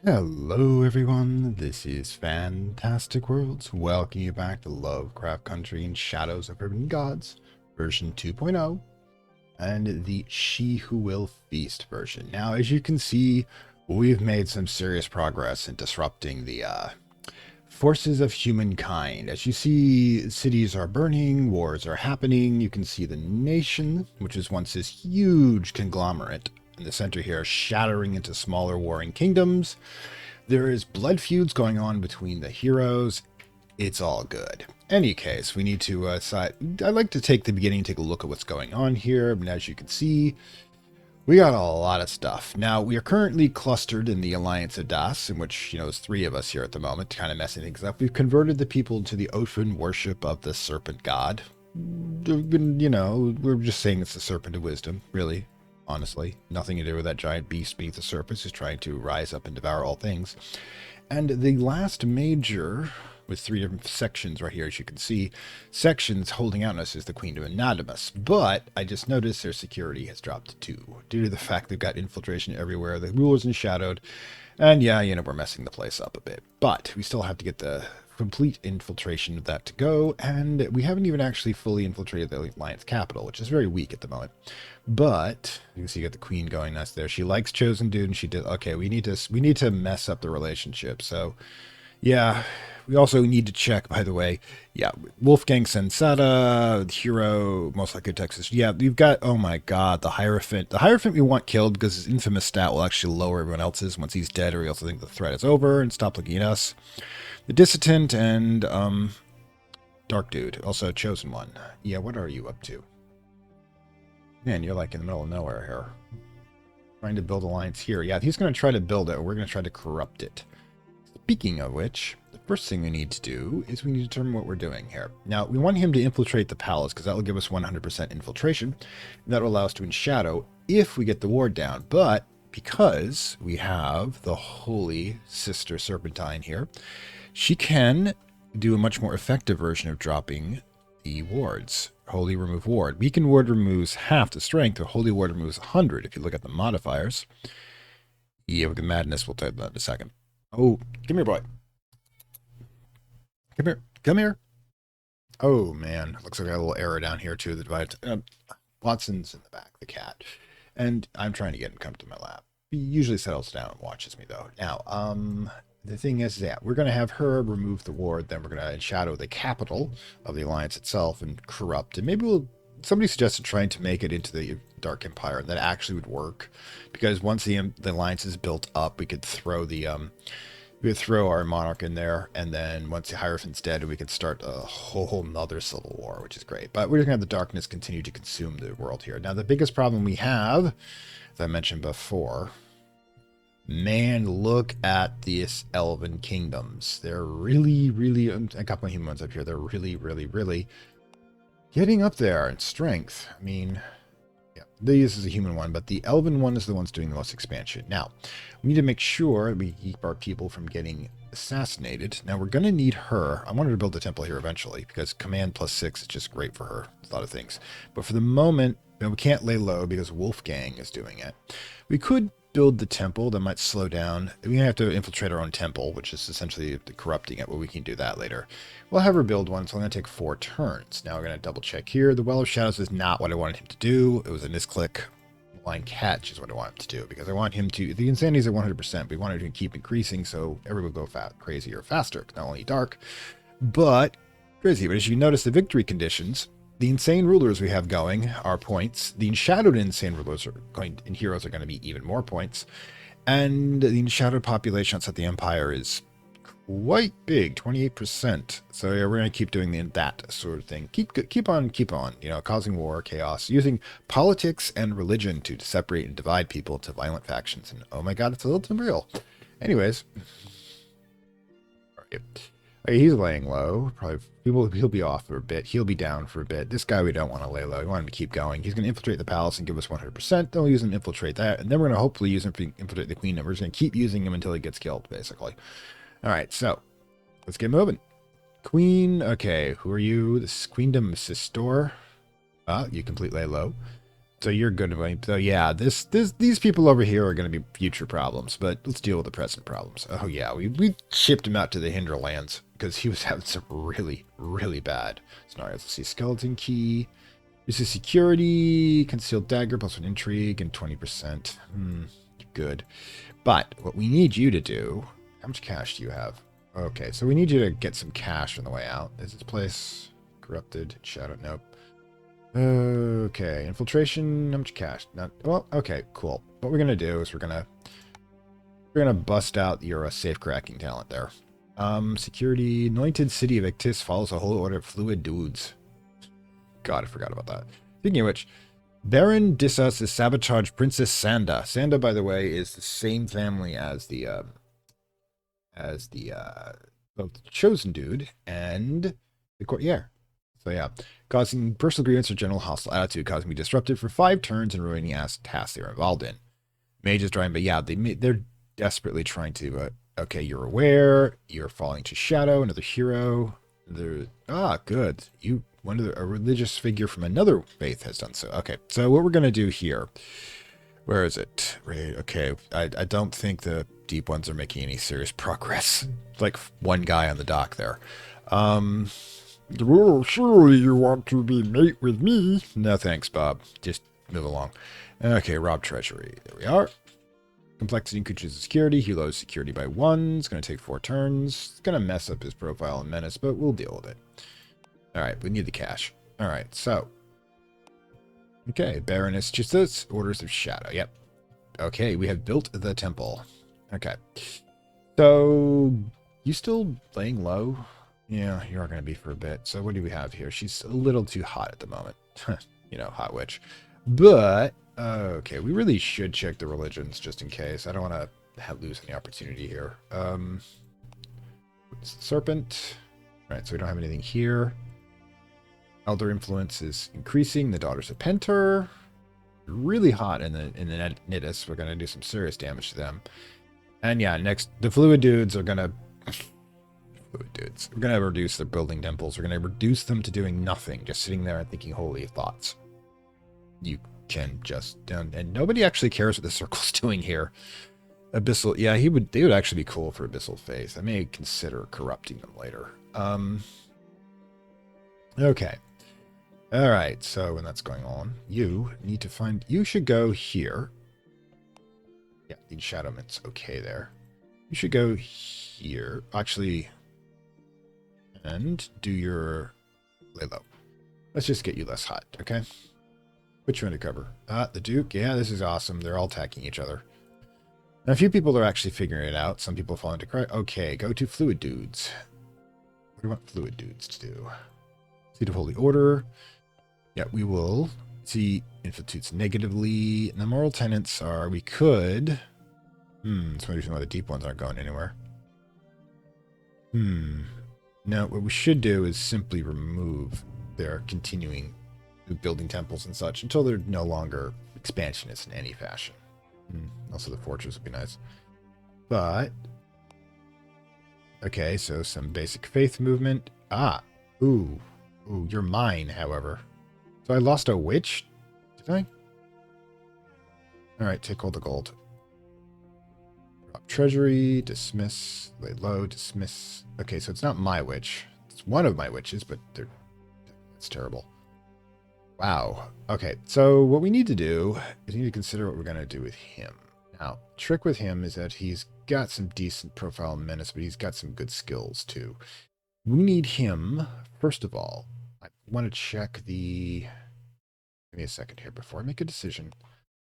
Hello everyone, this is Fantastic Worlds. Welcome you back to Lovecraft Country and Shadows of Urban Gods, version 2.0, and the She Who Will Feast version. Now, as you can see, we've made some serious progress in disrupting the forces of humankind. As you see, cities are burning, wars are happening. You can see the nation, which was once this huge conglomerate in the center here, shattering into smaller warring kingdoms. There is blood feuds going on between the heroes. It's all good. Any case, we need to I'd like to take the beginning, take a look at what's going on here. And as you can see, we got a lot of stuff. Now, we are currently clustered in the Alliance of Das, in which, there's three of us here at the moment, kind of messing things up. We've converted the people to the open worship of the serpent god. We're just saying it's the serpent of wisdom, really. Honestly, nothing to do with that giant beast beneath the surface who's trying to rise up and devour all things. And the last major, with three different sections right here, as you can see, sections holding out on us is the Queen of Anonymous. But I just noticed their security has dropped to 2, due to the fact they've got infiltration everywhere, the rulers enshadowed, and yeah, we're messing the place up a bit. But we still have to get the complete infiltration of that to go, and we haven't even actually fully infiltrated the Alliance capital, which is very weak at the moment. But you can see you got the queen going nuts there. She likes Chosen Dude, and she did okay. We need to mess up the relationship. So yeah, we also need to check, by the way. Yeah, Wolfgang Sensata, hero, most likely Texas. Yeah, we've got, oh my god, the Hierophant. The Hierophant we want killed because his infamous stat will actually lower everyone else's once he's dead, or we also think the threat is over and stop looking at us. The Dissident and Dark Dude, also Chosen One. Yeah, what are you up to? Man, you're like in the middle of nowhere here. Trying to build alliance here. Yeah, he's going to try to build it. We're going to try to corrupt it. Speaking of which, the first thing we need to do is we need to determine what we're doing here. Now, we want him to infiltrate the palace because that will give us 100% infiltration. And that will allow us to enshadow if we get the ward down. But because we have the Holy Sister Serpentine here, she can do a much more effective version of dropping the wards. Holy Remove Ward. Weakened Ward removes half the strength, or Holy Ward removes 100 if you look at the modifiers. Yeah, with the madness, we'll type that in a second. Oh, come here, boy. Come here. Come here. Oh, man. Looks like I got a little error down here, too. The divide. Watson's in the back, the cat. And I'm trying to get him to come to my lap. He usually settles down and watches me, though. Now, the thing is that we're going to have her remove the ward, then we're going to shadow the capital of the Alliance itself and corrupt. And maybe somebody suggested trying to make it into the Dark Empire, and that actually would work. Because once the Alliance is built up, we could throw our monarch in there, and then once the Hierophant's dead, we could start a whole nother civil war, which is great. But we're just going to have the darkness continue to consume the world here. Now, the biggest problem we have, as I mentioned before, man, look at these elven kingdoms. They're really, really, I got my human ones up here. They're really, really, really getting up there in strength. I mean, yeah, this is a human one, but the elven one is the one's doing the most expansion. Now, we need to make sure we keep our people from getting assassinated. Now, we're going to need her. I want her to build a temple here eventually, because command +6 is just great for her. A lot of things. But for the moment, we can't lay low because Wolfgang is doing it. We could build the temple. That might slow down. We have to infiltrate our own temple, which is essentially corrupting it, but we can do that later. We'll have her build one, so I'm going to take 4 turns. Now we're going to double check here. The Well of Shadows is not what I wanted him to do. It was a misclick. Line catch is what I want him to do, because I want him to, the insanity is at 100%, we want him to keep increasing so everyone will go crazier faster. Not only dark, but crazy. But as you notice, the victory conditions, the insane rulers we have going are points. The enshadowed insane rulers are going, and heroes are going to be even more points. And the enshadowed population outside the Empire is quite big, 28%. So yeah, we're going to keep doing that sort of thing. Keep on, causing war, chaos, using politics and religion to separate and divide people into violent factions. And oh my god, it's a little too real. Anyways. All right. Okay, he's laying low. Probably he'll be off for a bit. He'll be down for a bit. This guy we don't want to lay low. We want him to keep going. He's going to infiltrate the palace and give us 100%. Then we'll use him to infiltrate that. And then we're going to hopefully use him to infiltrate the queen. And we're just going to keep using him until he gets killed, basically. All right, so let's get moving. Queen, okay, who are you? This is Queendom Sistor. You complete lay low. So you're good. So yeah, these people over here are going to be future problems, but let's deal with the present problems. Oh yeah, we shipped him out to the Hinterlands because he was having some really, really bad scenarios. Let's see, skeleton key. This is security, concealed dagger, plus 1 intrigue, and 20%. Good. But what we need you to do, how much cash do you have? Okay, so we need you to get some cash on the way out. Is this place corrupted? Shadow, nope. Okay, infiltration, how much cash? Not, well, okay, cool. What we're gonna do is we're gonna bust out your safe cracking talent there. Security, anointed city of Ictis follows a whole order of fluid dudes. God, I forgot about that. Speaking of which, Baron Dissus is sabotage Princess Sanda. Sanda, by the way, is the same family as the both the chosen dude and the courtier. So yeah, causing personal grievance or general hostile attitude, causing me disrupted for 5 turns and ruining tasks they were involved in. Mages trying, but yeah, they're desperately trying to. Okay, you're aware. You're falling to shadow. Another hero. Good. A religious figure from another faith has done so. Okay, so what we're gonna do here. Where is it? Right. Okay, I don't think the deep ones are making any serious progress. Like one guy on the dock there. Well, surely you want to be mate with me. No thanks, Bob. Just move along. Okay, rob treasury. There we are. Complexity increases security. He lowers security by 1. It's going to take 4 turns. It's going to mess up his profile and menace, but we'll deal with it. Alright, we need the cash. Alright, so. Okay, Baroness Justus, Orders of Shadow. Yep. Okay, we have built the temple. Okay. So, you still laying low? Yeah, you are going to be for a bit. So what do we have here? She's a little too hot at the moment. You know, hot witch. But, okay, we really should check the religions just in case. I don't want to lose any opportunity here. Serpent. All right, so we don't have anything here. Elder influence is increasing. The Daughters of Pentor. Really hot in the Nidus. We're going to do some serious damage to them. And yeah, next, the fluid dudes are going to... Dudes. We're going to reduce their building temples. We're going to reduce them to doing nothing, just sitting there and thinking holy thoughts. You can just... And nobody actually cares what the circle's doing here. Abyssal... Yeah, they would actually be cool for Abyssal Faith. I may consider corrupting them later. Okay. Alright, so when that's going on, you need to find... You should go here. Yeah, the Shadowman's okay there. You should go here. Actually... And do your lay low. Let's just get you less hot, okay? Which one to cover? The Duke. Yeah, this is awesome. They're all attacking each other. Now, a few people are actually figuring it out. Some people fall into cry. Okay, go to Fluid Dudes. What do you want Fluid Dudes to do? Seat of Holy Order. Yeah, we will see infiltrates negatively. And the moral tenets are we could... That's one reason why the deep ones aren't going anywhere. No, what we should do is simply remove their continuing building temples and such until they're no longer expansionists in any fashion. Also, the fortress would be nice. But, okay, so some basic faith movement. Ooh, you're mine, however. So I lost a witch? Did I? Alright, take all the gold. Treasury, dismiss, lay low, dismiss. Okay, so it's not my witch. It's one of my witches, but it's terrible. Wow. Okay, so what we need to do is we need to consider what we're going to do with him. Now, trick with him is that he's got some decent profile menace, but he's got some good skills too. We need him, first of all. I want to check the... Give me a second here before I make a decision.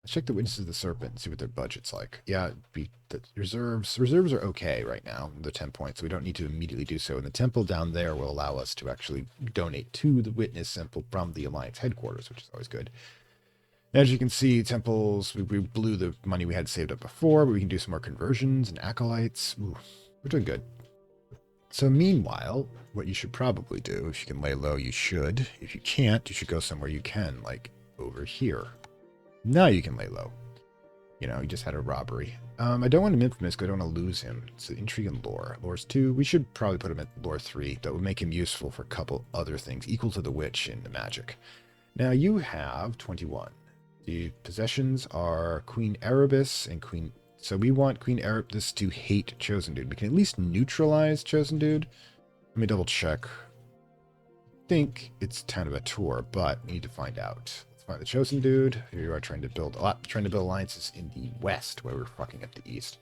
Let's check the Witnesses of the Serpent and see what their budget's like. Yeah, the reserves. Reserves are okay right now. They're 10 points, so we don't need to immediately do so. And the temple down there will allow us to actually donate to the Witness Temple from the Alliance headquarters, which is always good. As you can see, temples, we blew the money we had saved up before, but we can do some more conversions and acolytes. Ooh, we're doing good. So meanwhile, what you should probably do, if you can lay low, you should. If you can't, you should go somewhere you can, like over here. Now you can lay low. You know, you just had a robbery. I don't want him infamous because I don't want to lose him. So intrigue and lore. Lore's 2. We should probably put him at lore 3. That would make him useful for a couple other things, equal to the witch and the magic. Now you have 21. The possessions are Queen Erebus and Queen... So we want Queen Erebus to hate Chosen Dude. We can at least neutralize Chosen Dude. Let me double check. I think it's Town of a Tour, but we need to find out. Let's find the Chosen Dude. Here you are trying to build alliances in the west, where we're fucking up the east.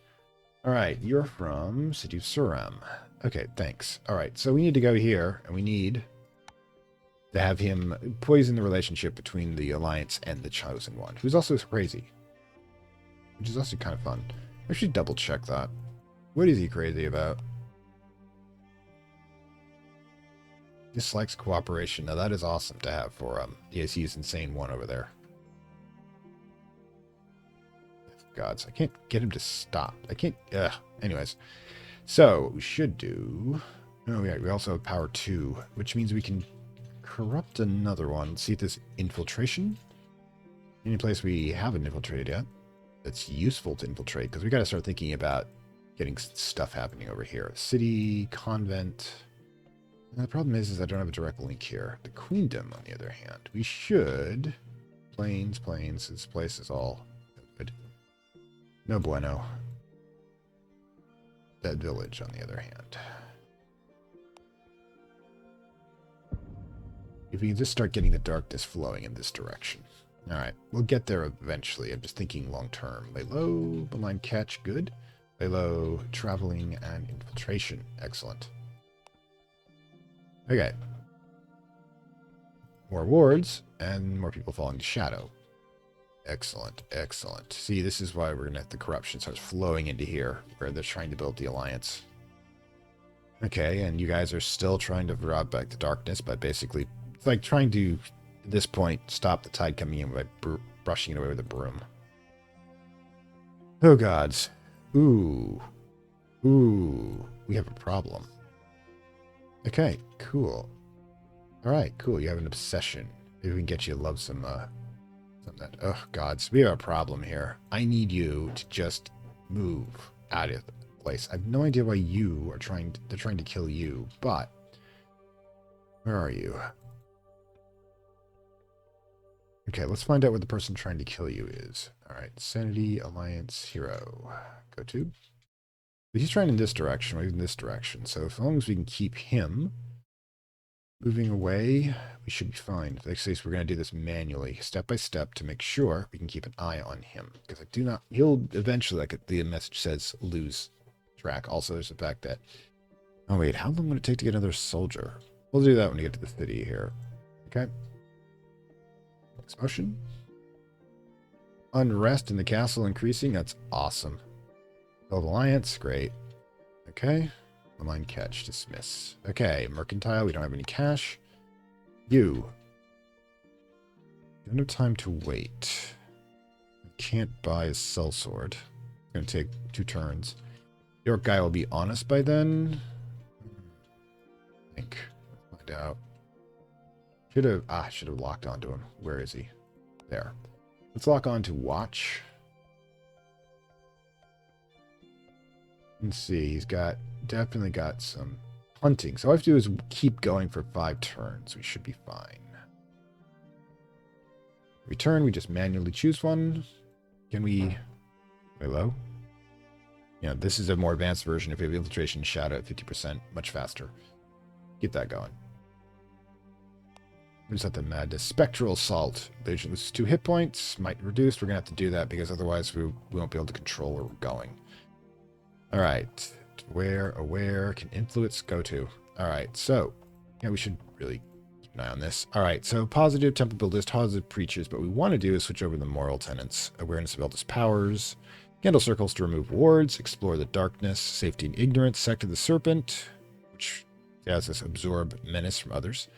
All right, you're from City of Suram. Okay, thanks. All right, so we need to go here, and we need to have him poison the relationship between the Alliance and the Chosen One, who's also crazy, which is also kind of fun. I should double check that. What is he crazy about? Dislikes cooperation. Now that is awesome to have for yes, he's insane one over there. Gods, I can't get him to stop. I can't. Anyways, so what we should do. Oh yeah, we also have power 2, which means we can corrupt another one. Let's see if this infiltration. Any place we haven't infiltrated yet that's useful to infiltrate, because we got to start thinking about getting stuff happening over here. City, convent. And the problem is I don't have a direct link here. The Queendom, on the other hand, we should. Plains. This place is all good. No bueno. That village, on the other hand. If we can just start getting the darkness flowing in this direction. Alright, we'll get there eventually. I'm just thinking long term. Lay low, malign catch, good. Lay low, traveling, and infiltration. Excellent. Okay. More wards, and more people falling to shadow. Excellent, excellent. See, this is why we're going to have the corruption starts flowing into here, where they're trying to build the alliance. Okay, and you guys are still trying to rob back the darkness by basically, it's like trying to, at this point, stop the tide coming in by brushing it away with a broom. Oh, gods. Ooh. We have a problem. Okay, cool. Alright, cool. You have an obsession. Maybe we can get you to love some, that. Oh, gods. We have a problem here. I need you to just move out of the place. I have no idea why you are they're trying to kill you, but where are you? Okay, let's find out what the person trying to kill you is. Alright, Sanity, Alliance, Hero. Go to. But he's trying in this direction, or in this direction. So as long as we can keep him moving away, we should be fine. Like I say, so we're going to do this manually, step by step, to make sure we can keep an eye on him. Because I do not, he'll eventually, like the message says, lose track. Also, there's the fact that, oh wait, how long would it take to get another soldier? We'll do that when we get to the city here. Okay. Next motion. Unrest in the castle increasing. That's awesome. Build alliance. Great. Okay. Malign catch. Dismiss. Okay. Mercantile. We don't have any cash. You. Don't have time to wait. Can't buy a sellsword. It's going to take 2 turns. York guy will be honest by then. I think. Let's find out. Should have locked onto him. Where is he? There. Let's lock on to watch. Let's see. He's definitely got some hunting. So all I have to do is keep going for 5 turns. We should be fine. Return. We just manually choose one. Can we... Hello? Yeah, this is a more advanced version. If we have infiltration shadow at 50%, much faster. Get that going. Where's that the madness? Spectral assault. Legion loses 2 hit points. Might reduce. We're going to have to do that because otherwise we won't be able to control where we're going. Alright. Aware. Can influence. Go to. Alright, so. Yeah, we should really keep an eye on this. Alright, so positive temple builders, positive preachers. But what we want to do is switch over to the moral tenets. Awareness of eldest powers. Candle circles to remove wards. Explore the darkness. Safety and ignorance. Sect of the serpent. Which has this absorb menace from others.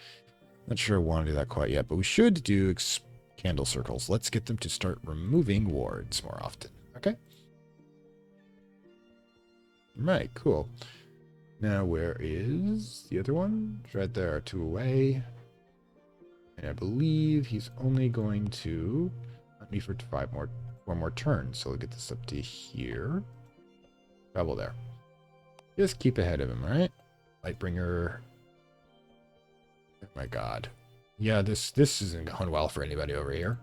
Not sure I want to do that quite yet, but we should do candle circles. Let's get them to start removing wards more often. Okay? Right, cool. Now, where is the other one? It's right there, 2 away. And I believe he's only going to let me for 4 more turns. So we'll get this up to here. Travel there. Just keep ahead of him, all right? Lightbringer. Oh my god. Yeah, this isn't going well for anybody over here.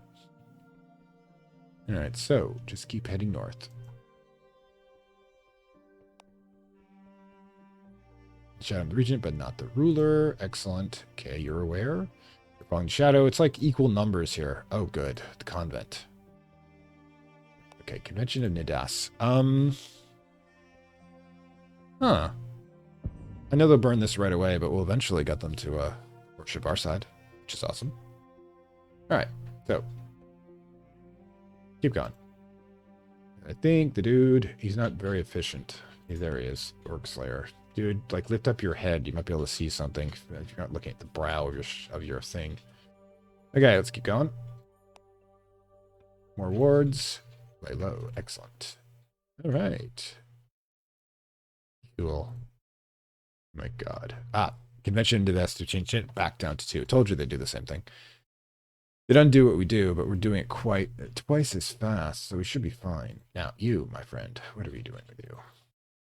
Alright, so just keep heading north. Shadow of the Regent, but not the ruler. Excellent. Okay, you're aware. You're following Shadow. It's like equal numbers here. Oh, good. The convent. Okay, Convention of Nidas. Huh. I know they'll burn this right away, but we'll eventually get them to worship our side, which is awesome. Alright, so. Keep going. I think the dude, he's not very efficient. There he is, Orc Slayer. Dude, like, lift up your head. You might be able to see something if you're not looking at the brow of your thing. Okay, let's keep going. More wards. Lay low. Excellent. All right. Cool. Oh my God. Convention to this to change it back down to 2. Told you they'd do the same thing. They don't do what we do, but we're doing it quite twice as fast, so we should be fine. Now, you, my friend, what are we doing with you?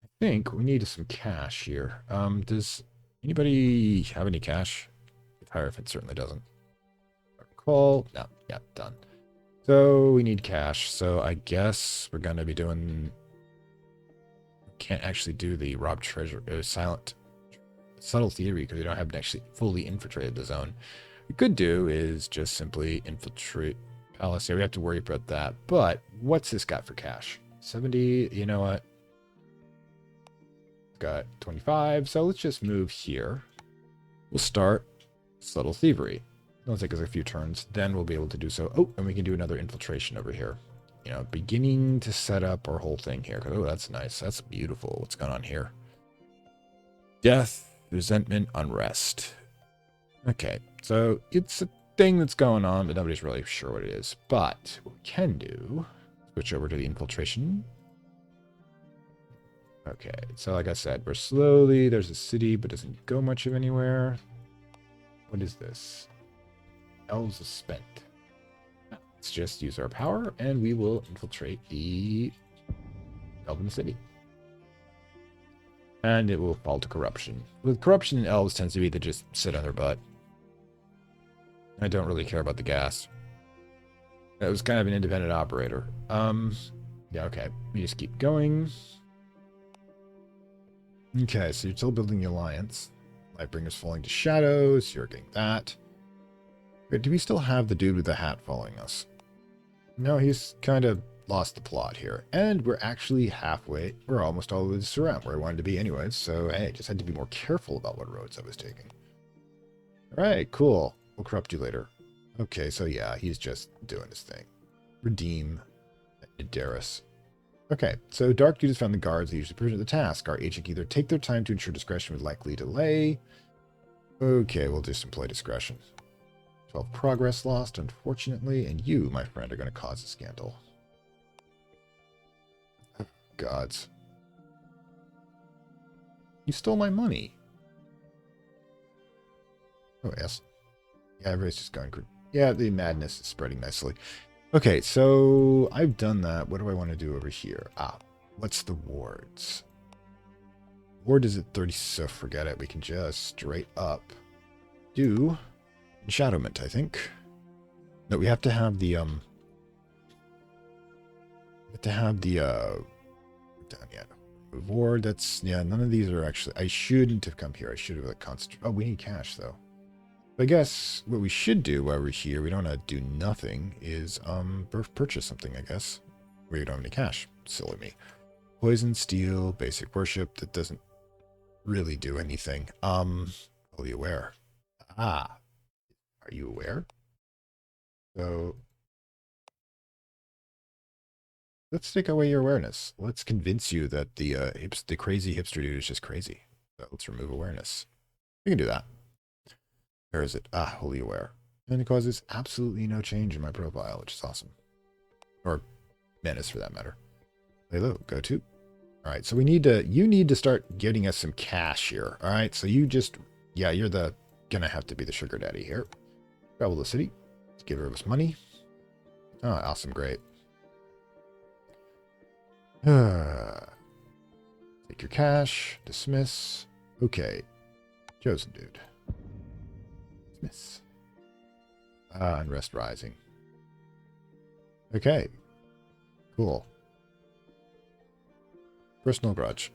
I think we need some cash here. Does anybody have any cash? Hierophant certainly doesn't. Call. No, yeah, done. So we need cash. So I guess we're gonna be doing. Can't actually do the rob treasure, subtle theory because we don't have actually fully infiltrated the zone. What we could do is just simply infiltrate palace. Yeah, we have to worry about that. But what's this got for cash? 70. You know what? Got 25. So let's just move here. We'll start subtle thievery. It'll take us a few turns. Then we'll be able to do so. Oh, and we can do another infiltration over here. You know, beginning to set up our whole thing here. Oh, that's nice. That's beautiful. What's going on here? Death, resentment, unrest. Okay, so it's a thing that's going on, but nobody's really sure what it is. But what we can do, switch over to the infiltration. Okay, so like I said, we're slowly, there's a city, but doesn't go much of anywhere. What is this? Elves are spent. Let's just use our power, and we will infiltrate the elven city. And it will fall to corruption. With corruption in elves tends to be they just sit on their butt. I don't really care about the gas. That was kind of an independent operator. Yeah, okay. We just keep going. Okay, so you're still building the alliance. Lightbringer's falling to shadows. You're getting that. Wait, do we still have the dude with the hat following us? No, he's kind of lost the plot here. And we're actually halfway. We're almost all the way around where I wanted to be anyways. So, hey, just had to be more careful about what roads I was taking. All right, cool. We'll corrupt you later. Okay, so yeah, he's just doing his thing. Redeem Nidaris. Okay, so Dark Dude has found the guards that usually present the task. Our agent can either take their time to ensure discretion would likely delay. Okay, we'll just employ discretion. 12 progress lost, unfortunately, and you, my friend, are going to cause a scandal. Oh, gods. You stole my money. Oh, yes. Yeah, everybody's just going crazy. Yeah, the madness is spreading nicely. Okay, so I've done that. What do I want to do over here? What's the wards? Ward is at 30, so forget it. We can just straight up do Shadowment, I think. No, we have to have the down yet. Ward, that's, yeah, none of these are actually, I shouldn't have come here. I should have like concentrated. Oh, we need cash though. I guess what we should do while we're here, we don't want to do nothing, is purchase something, I guess. Where you don't have any cash. Silly me. Poison, steel, basic worship, that doesn't really do anything. Fully aware. Are you aware? So let's take away your awareness. Let's convince you that the crazy hipster dude is just crazy. So let's remove awareness. We can do that. Where is it? Wholly aware. And it causes absolutely no change in my profile, which is awesome. Or menace for that matter. Lay low, go to. Alright, so you need to start getting us some cash here. Alright, so you just, yeah, you're gonna have to be the sugar daddy here. Travel the city. Let's give her us money. Awesome, great. Take your cash, dismiss. Okay. Chosen dude. Dismiss. Unrest rising. Okay. Cool. Personal grudge.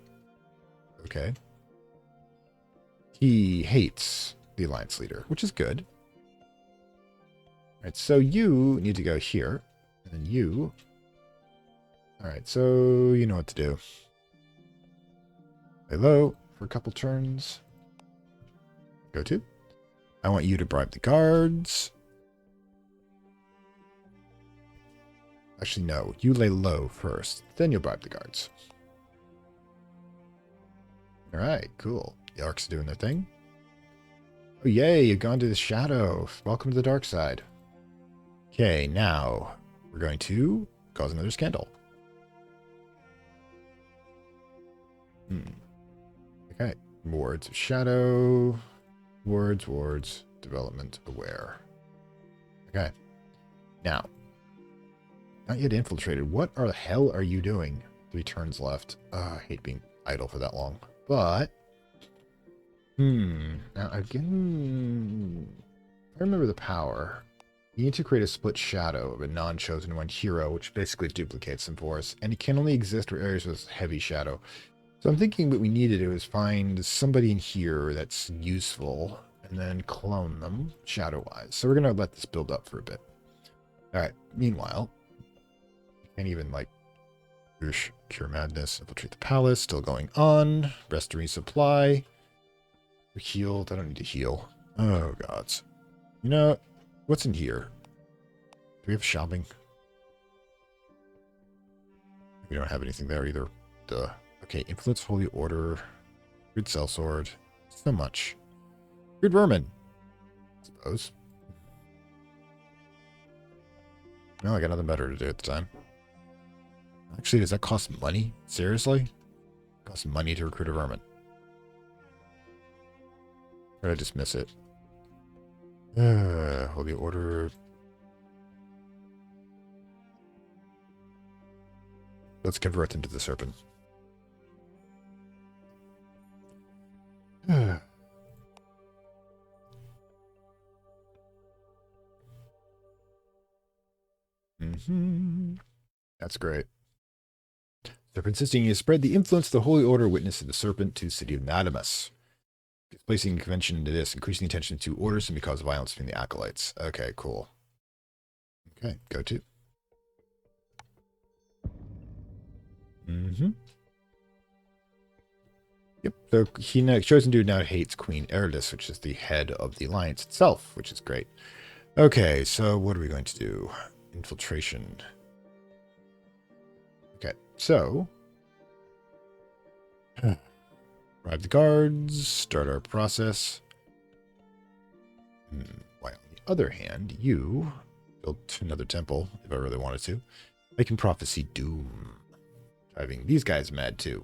Okay. He hates the alliance leader, which is good. All right, so you need to go here. And then you... All right, so you know what to do. Lay low for a couple turns. Go to. I want you to bribe the guards. Actually, no. You lay low first. Then you'll bribe the guards. All right, cool. The orcs are doing their thing. Oh, yay, you've gone to the shadow. Welcome to the dark side. Okay, now we're going to cause another scandal. Okay, wards of shadow. Wards, development aware. Okay, now, not yet infiltrated. What the hell are you doing? 3 turns left. I hate being idle for that long. But, now again, if I remember the power, you need to create a split shadow of a non-chosen one hero, which basically duplicates them for us, and it can only exist where areas with heavy shadow. So I'm thinking what we need to do is find somebody in here that's useful, and then clone them shadow-wise. So we're going to let this build up for a bit. All right, meanwhile, can't even, like, cure madness, infiltrate the palace, still going on. Rest and resupply. We're healed. I don't need to heal. Oh, gods. You know, what's in here? Do we have shopping? We don't have anything there either. Duh. Okay, influence holy order. Good sellsword. So much. Good vermin. I suppose. Well, I got nothing better to do at the time. Actually, does that cost money? Seriously? It costs money to recruit a vermin. Or did I just miss it? Holy order. Let's convert them to the serpent. That's great. Serpent insisting you spread the influence of the Holy Order witness of the serpent to the city of Nadamus. Displacing convention into this, increasing attention to orders and because of violence between the acolytes. Okay, cool. Okay, go to. Yep, so chosen dude now hates Queen Eridus, which is the head of the alliance itself, which is great. Okay, so what are we going to do? Infiltration. Okay, so bribe the guards, start our process. While on the other hand, you built another temple, if I really wanted to. I can prophesy doom. Driving these guys mad too.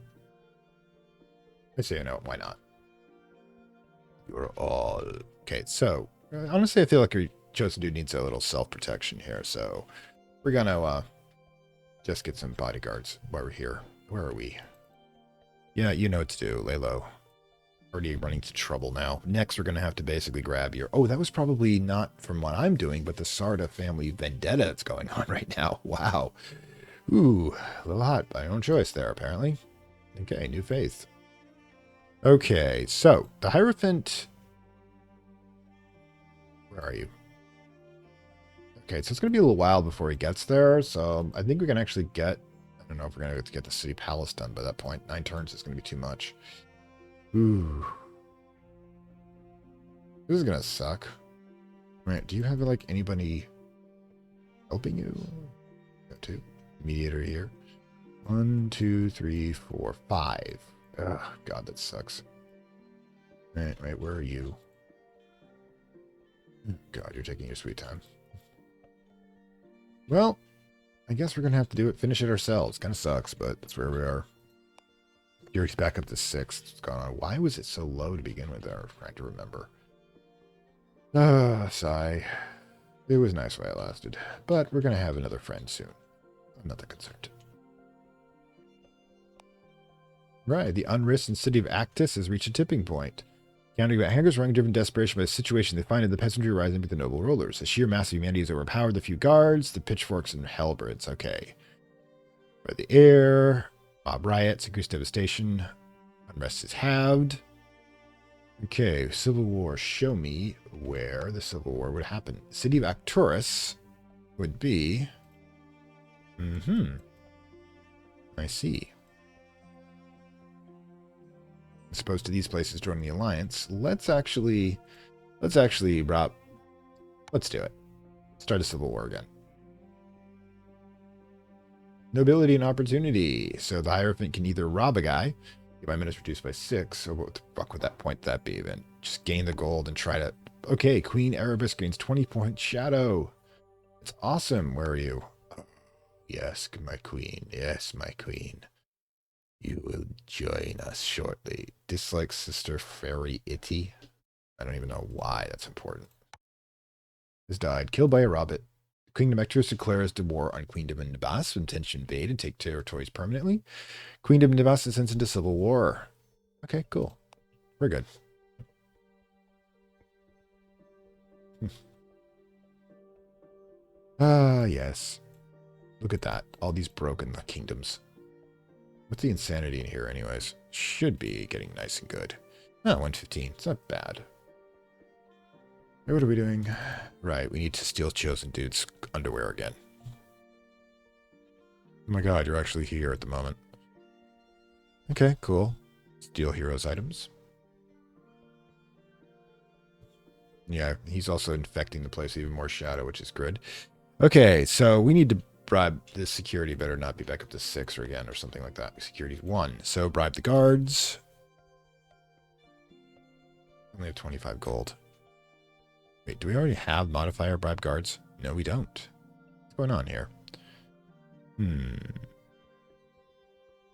I say no, why not? You're all... Okay, so, honestly, I feel like our chosen dude needs a little self-protection here, so we're gonna, just get some bodyguards while we're here. Where are we? Yeah, you know what to do. Lay low. Already running into trouble now. Next, we're gonna have to basically grab your... Oh, that was probably not from what I'm doing, but the Sarda family vendetta that's going on right now. Wow. Ooh, a little hot by your own choice there, apparently. Okay, new faith. Okay, so the Hierophant. Where are you? Okay, so it's going to be a little while before he gets there. So I think we can actually get. I don't know if we're going to get the city palace done by that point. 9 turns is going to be too much. Ooh. This is going to suck. Right, do you have like anybody helping you? Go to mediator here. 1, 2, 3, 4, 5. Ugh, God, that sucks. Right, where are you? God, you're taking your sweet time. Well, I guess we're going to have to do it, finish it ourselves. Kind of sucks, but that's where we are. Fury's back up to 6. It's gone on. Why was it so low to begin with there? I'm trying to remember. Sigh. It was nice while it lasted. But we're going to have another friend soon. I'm not that concerned. Right, the unrest in the city of Actus has reached a tipping point. Counting about hangers running driven desperation by the situation they find in the peasantry rising with the noble rulers. The sheer mass of humanity has overpowered the few guards, the pitchforks and halberds. Okay. By the air. Mob riots, increased devastation. Unrest is halved. Okay, Civil War. Show me where the Civil War would happen. City of Arcturus would be... I see. As opposed to these places joining the Alliance, let's do it. Start a Civil War again. Nobility and opportunity. So the Hierophant can either rob a guy, get my minutes reduced by 6, or what the fuck would that point that be then? Just gain the gold and try to... Okay, Queen Erebus gains 20 points shadow. It's awesome. Where are you? Oh, yes, my queen. Yes, my queen. You will join us shortly. Dislike Sister Fairy Itty. I don't even know why that's important. Has died. Killed by a Robbit. Kingdom Arcturus declares the war on Queendom and Nabas, intention to invade and take territories permanently. Queendom and Nabas is sent into civil war. Okay, cool. We're good. Yes. Look at that. All these broken kingdoms. What's the insanity in here anyways? Should be getting nice and good. Oh, 115. It's not bad. What are we doing? Right, we need to steal Chosen Dude's underwear again. Oh my god, you're actually here at the moment. Okay, cool. Steal heroes items. Yeah, he's also infecting the place with even more shadow, which is good. Okay, so we need to bribe this security. Better not be back up to 6 or again or something like that. Security 1. So bribe the guards. Only have 25 gold. Wait, do we already have modifier bribe guards? No, we don't. What's going on here?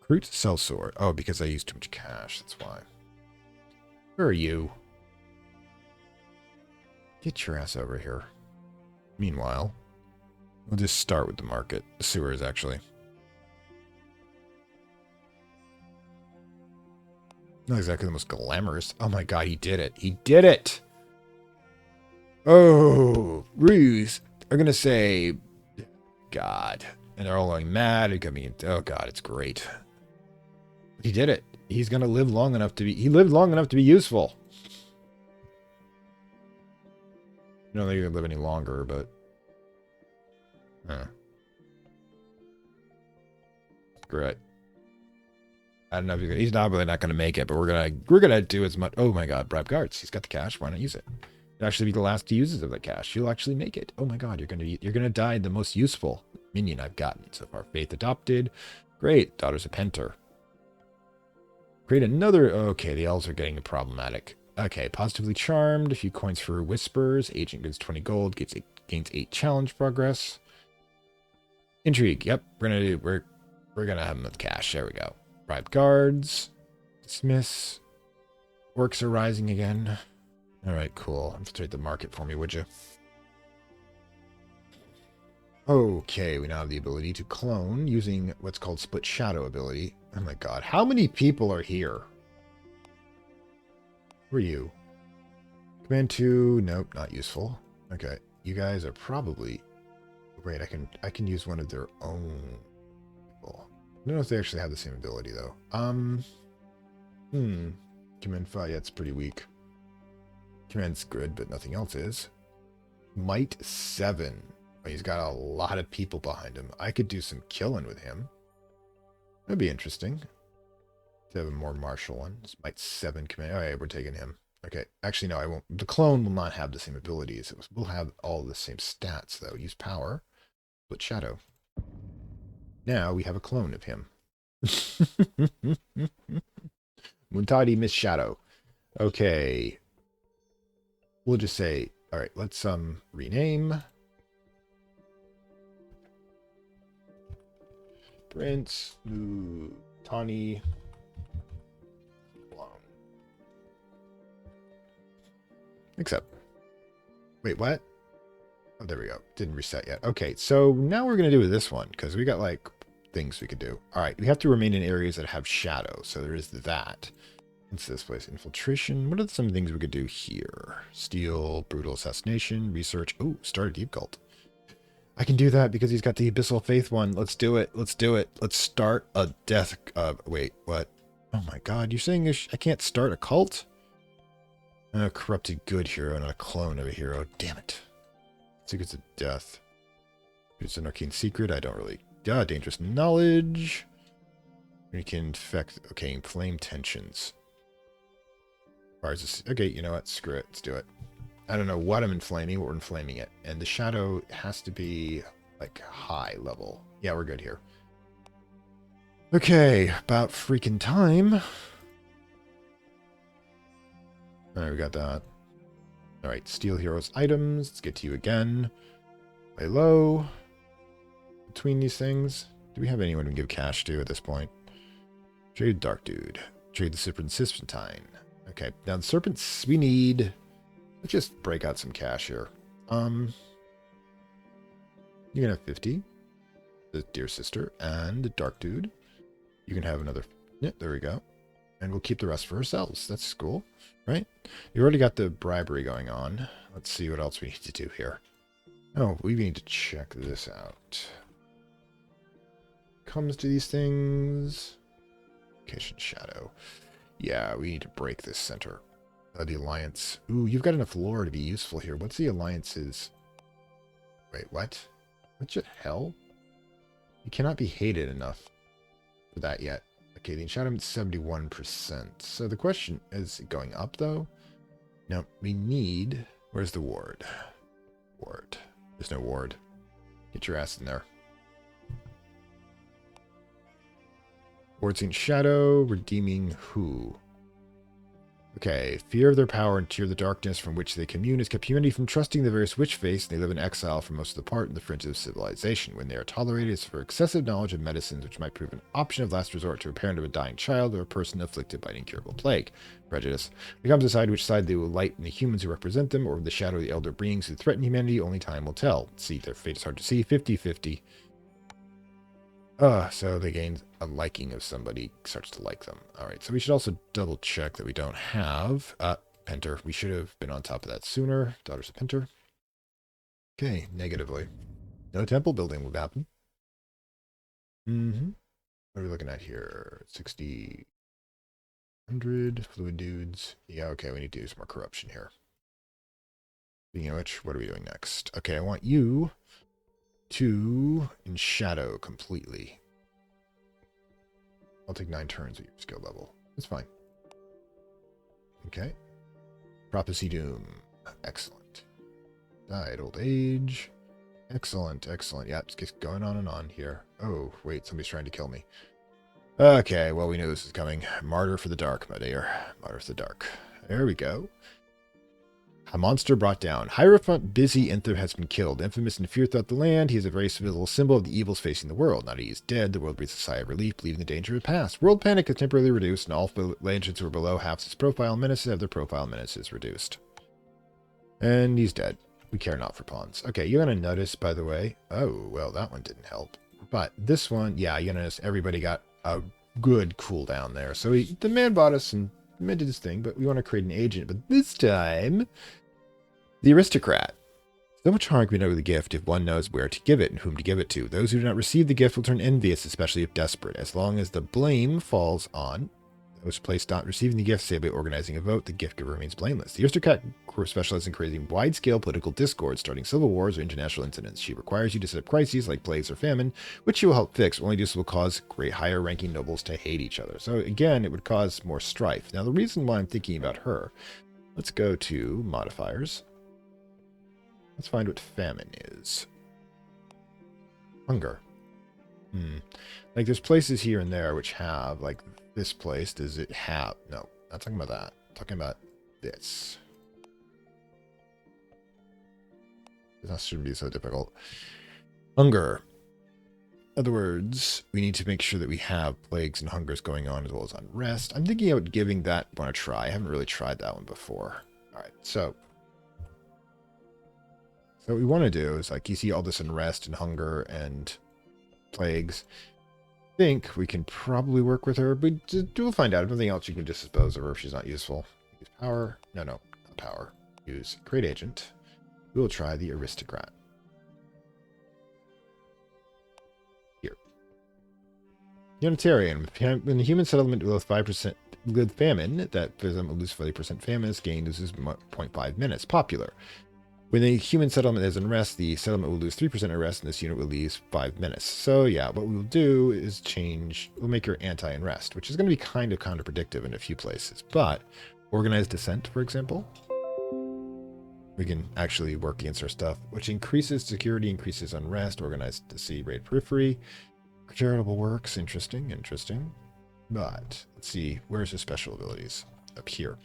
Recruit sellsword. Oh, because I used too much cash. That's why. Where are you? Get your ass over here. Meanwhile, we'll just start with the market. The sewers, actually. Not exactly the most glamorous. Oh my god, he did it. He did it! Oh, Ruse are going to say, God. And they're all going mad. Oh god, it's great. But he did it. He's going to live long enough to be... He lived long enough to be useful. I don't think he's going to live any longer, but... Great. I don't know if he's not really not going to make it, but we're gonna do as much... Oh my god, bribe guards. He's got the cash. Why not use it? You'll actually be the last users of the cash. You'll actually make it. Oh my god, you're gonna die the most useful minion I've gotten so far. Faith adopted. Great. Daughters of Penter. Create another... Okay, the elves are getting problematic. Okay, positively charmed. A few coins for whispers. Agent gets 20 gold. Gains 8 challenge progress. Intrigue. Yep, we're gonna have them with cash. There we go. Bribe guards. Dismiss. Works are rising again. All right, cool. Infiltrate the market for me, would you? Okay, we now have the ability to clone using what's called Split Shadow ability. Oh my god, how many people are here? Who are you? Command 2, nope, not useful. Okay, you guys are probably... Wait, I can use one of their own people. I don't know if they actually have the same ability, though. Command 5, yeah, it's pretty weak. Command's good, but nothing else is. Might 7. Oh, he's got a lot of people behind him. I could do some killing with him. That'd be interesting. To have a more martial one. This Might 7 command. All right, we're taking him. Okay, actually, no, I won't. The clone will not have the same abilities. It will have all the same stats, though. Use power. Split shadow. Now we have a clone of him. Muntadi Miss Shadow. Okay. We'll just say, all right, let's rename. Prince Mutani Clone. Accept. Wait, what? Oh, there we go. Didn't reset yet. Okay, so now we're going to do with this one, because we got, like, things we could do. All right, we have to remain in areas that have shadow, so there is that. What's this place? Infiltration. What are some things we could do here? Steal, brutal assassination, research. Oh, start a deep cult. I can do that because he's got the Abyssal Faith one. Let's do it. Let's do it. Let's start a death... wait, what? Oh my god, you're saying I can't start a cult? A corrupted good hero, not a clone of a hero. Damn it. Secrets of Death. It's an arcane secret. I don't really... dangerous knowledge. We can infect... Okay, inflame tensions. Fires this... Okay, you know what? Screw it. Let's do it. I don't know what I'm inflaming, but we're inflaming it. And the shadow has to be, like, high level. Yeah, we're good here. Okay, about freaking time. Alright, we got that. Alright, steal heroes items. Let's get to you again. Lay low. Between these things. Do we have anyone we can give cash to at this point? Trade Dark Dude. Trade the Serpentine. Okay, now the serpents we need... Let's just break out some cash here. You can have 50. The Dear Sister and the Dark Dude. You can have another... Yeah, there we go. And we'll keep the rest for ourselves. That's cool, right? You already got the bribery going on. Let's see what else we need to do here. Oh, we need to check this out. Comes to these things... Location Shadow. Yeah, we need to break this center. The Alliance. Ooh, you've got enough lore to be useful here. What's the Alliance's... Wait, what? What the hell? You cannot be hated enough for that yet. Okay, the enchantment's 71%. So the question is it going up, though? No, we need... Where's the ward? Ward. There's no ward. Get your ass in there. Ward's in Shadow. Redeeming who? Okay, fear of their power and fear of the darkness from which they commune has kept humanity from trusting the various witch faiths, and they live in exile for most of the part in the fringes of civilization. When they are tolerated, it's for excessive knowledge of medicines, which might prove an option of last resort to a parent of a dying child or a person afflicted by an incurable plague. Prejudice. It comes to decide which side they will light in the humans who represent them, or the shadow of the elder beings who threaten humanity. Only time will tell. See, their fate is hard to see. 50-50. So they gain a liking of somebody, starts to like them. Alright, so we should also double check that we don't have... Penter. We should have been on top of that sooner. Daughters of Penter. Okay, negatively. No temple building would happen. What are we looking at here? 60... 100 fluid dudes. Yeah, okay, we need to do some more corruption here. Speaking of which, what are we doing next? Okay, I want you... to in shadow completely. I'll take 9 turns at your skill level. It's fine. Okay. Prophecy Doom. Excellent. Died old age. Excellent, excellent. Yeah, it's just going on and on here. Oh, wait, somebody's trying to kill me. Okay, well, we knew this was coming. Martyr for the dark, my dear. Martyr for the dark. There we go. A monster brought down. Hierophant Busy Inther has been killed. Infamous and feared throughout the land, he is a very visible symbol of the evils facing the world. Now that he is dead, the world breathes a sigh of relief, believing the danger had passed. World panic is temporarily reduced, and all legends who are below half its profile menaces have their profile menaces reduced. And he's dead. We care not for pawns. Okay, you're going to notice, by the way... Oh, well, that one didn't help. But this one, yeah, you're going to notice everybody got a good cooldown there. So the man bought us and the man did his thing, but we want to create an agent. But this time... The aristocrat. So much harm can be done with the gift if one knows where to give it and whom to give it to. Those who do not receive the gift will turn envious, especially if desperate. As long as the blame falls on those placed not receiving the gift, say by organizing a vote, the gift giver remains blameless. The aristocrat specializes in creating wide-scale political discord, starting civil wars or international incidents. She requires you to set up crises like plagues or famine, which she will help fix. Only this will cause great higher-ranking nobles to hate each other. So again, it would cause more strife. Now, the reason why I'm thinking about her, let's go to modifiers. Let's find what famine is. Hunger. Like, there's places here and there which have, like, this place. Does it have... No, not talking about that. I'm talking about this. That shouldn't be so difficult. Hunger. In other words, we need to make sure that we have plagues and hungers going on as well as unrest. I'm thinking about giving that one a try. I haven't really tried that one before. Alright, so... So what we want to do is, like, you see all this unrest and hunger and plagues. I think we can probably work with her, but we'll find out. If nothing else, you can just dispose of her if she's not useful. Use power. No, not power. Use great agent. We will try the aristocrat. Unitarian. When the human settlement with 5% with famine, that settlement will lose 40% famine. Its gain loses 0.5 minutes. Popular. When the human settlement is unrest, the settlement will lose 3% unrest, and this unit will lose 5 minutes. So yeah, what we'll do is we'll make your anti-unrest, which is going to be kind of counterproductive in a few places. But organized dissent, for example, we can actually work against our stuff, which increases security, increases unrest, organized to see raid periphery, charitable works, interesting. But let's see, where's his special abilities? Up here.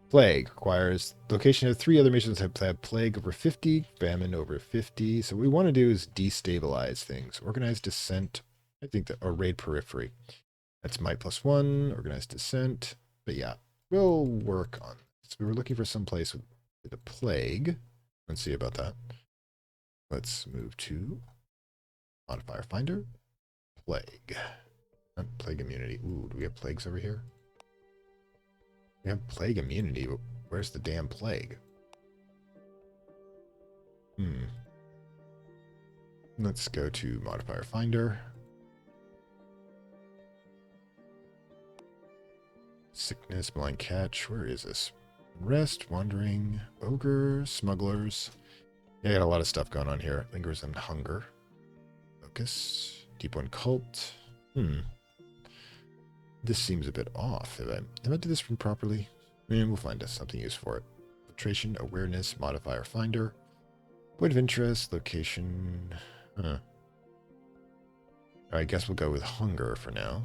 Plague requires location of 3 other missions have plague over 50, famine over 50. So what we want to do is destabilize things. Organized dissent, I think that, or raid periphery. That's might +1, organized dissent. But yeah, we'll work on this. We were looking for some place with a plague. Let's see about that. Let's move to modifier finder. Plague. Plague immunity. Ooh, do we have plagues over here? We have plague immunity, but where's the damn plague? Let's go to modifier finder. Sickness, blind catch. Where is this? Rest, wandering, ogre, smugglers. Yeah, I got a lot of stuff going on here. Lingers and hunger. Focus. Deep one cult. This seems a bit off. Have I do this from properly? We'll find us something used for it. Filtration, awareness, modifier finder. Point of interest, location. I guess we'll go with hunger for now.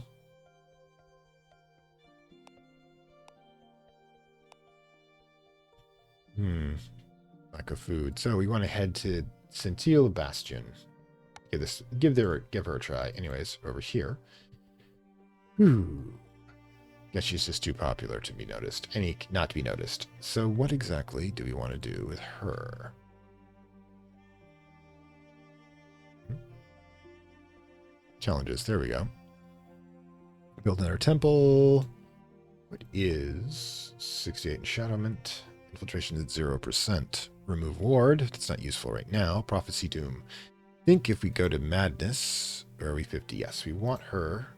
Lack of food. So we want to head to Centile Bastion. Give her a try. Anyways, over here. Guess she's just too popular to be noticed. Not to be noticed. So what exactly do we want to do with her? Challenges. There we go. Build another temple. What is 68 enshadowment? Infiltration at 0%. Remove ward. It's not useful right now. Prophecy doom. I think if we go to madness, or are we 50? Yes, we want her.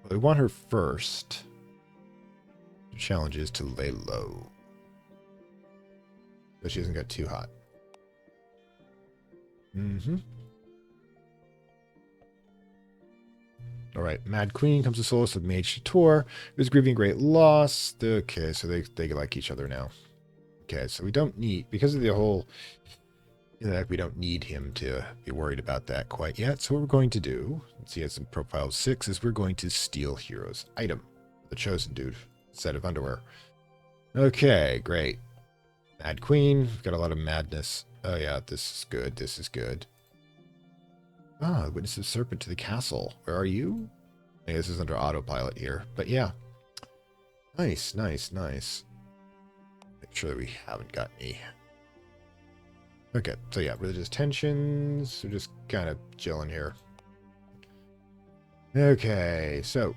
Well, we want her first. The challenge is to lay low, so she doesn't get too hot. All right, Mad Queen comes to solace of Mage Chator, who's grieving great loss. Okay, so they like each other now. Okay, so we don't need, because of the whole, we don't need him to be worried about that quite yet. So what we're going to do, let's see, it's in profile 6, is we're going to steal hero's item. The chosen dude, set of underwear. Okay, great. Mad Queen, we've got a lot of madness. Oh yeah, this is good, this is good. Ah, Witness of Serpent to the castle. Where are you? I guess this is under autopilot here, but yeah. Nice. Make sure that we haven't got any. Okay, so yeah, religious tensions. We're just kind of chilling here. Okay, so.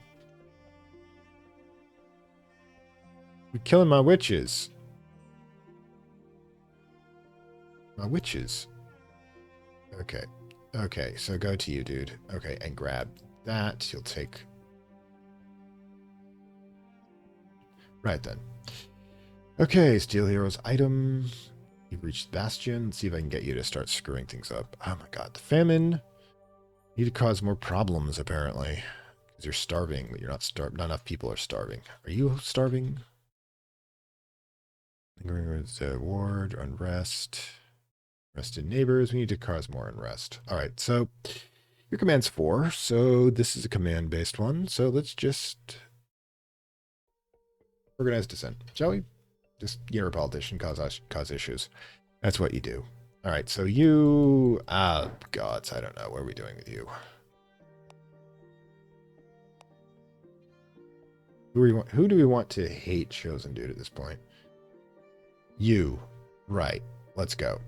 We're killing my witches. Okay, so go to you, dude. Okay, and grab that. You'll take... Right then. Okay, steal hero's item. You've reached Bastion. Let's see if I can get you to start screwing things up. Oh my god, the famine. Need to cause more problems, apparently. Because you're starving, but you're not starving. Not enough people are starving. Are you starving? Lingering with ward, unrest. Rested neighbors. We need to cause more unrest. All right, so your command's 4. So this is a command-based one. So let's just organize dissent, shall we? Just, you're a politician, cause issues. That's what you do. All right, so you... gods, I don't know. What are we doing with you? Who do we want to hate chosen dude at this point? You. Right. Let's go.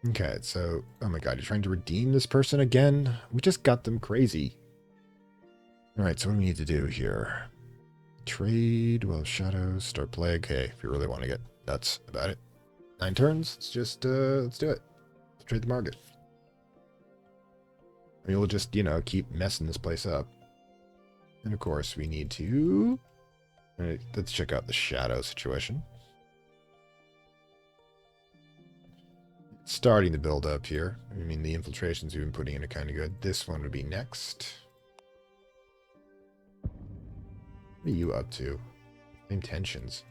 Okay, so... Oh my god, you're trying to redeem this person again? We just got them crazy. Alright, so what do we need to do here? Trade, well, shadows, start plague. Hey, if you really want to get nuts about it. 9 turns, let's just, let's do it. Let's trade the market. I mean, we'll just, you know, keep messing this place up. And of course, we need to... let's check out the shadow situation. It's starting to build up here. I mean, the infiltrations we've been putting in are kind of good. This one would be next. What are you up to? Same tensions.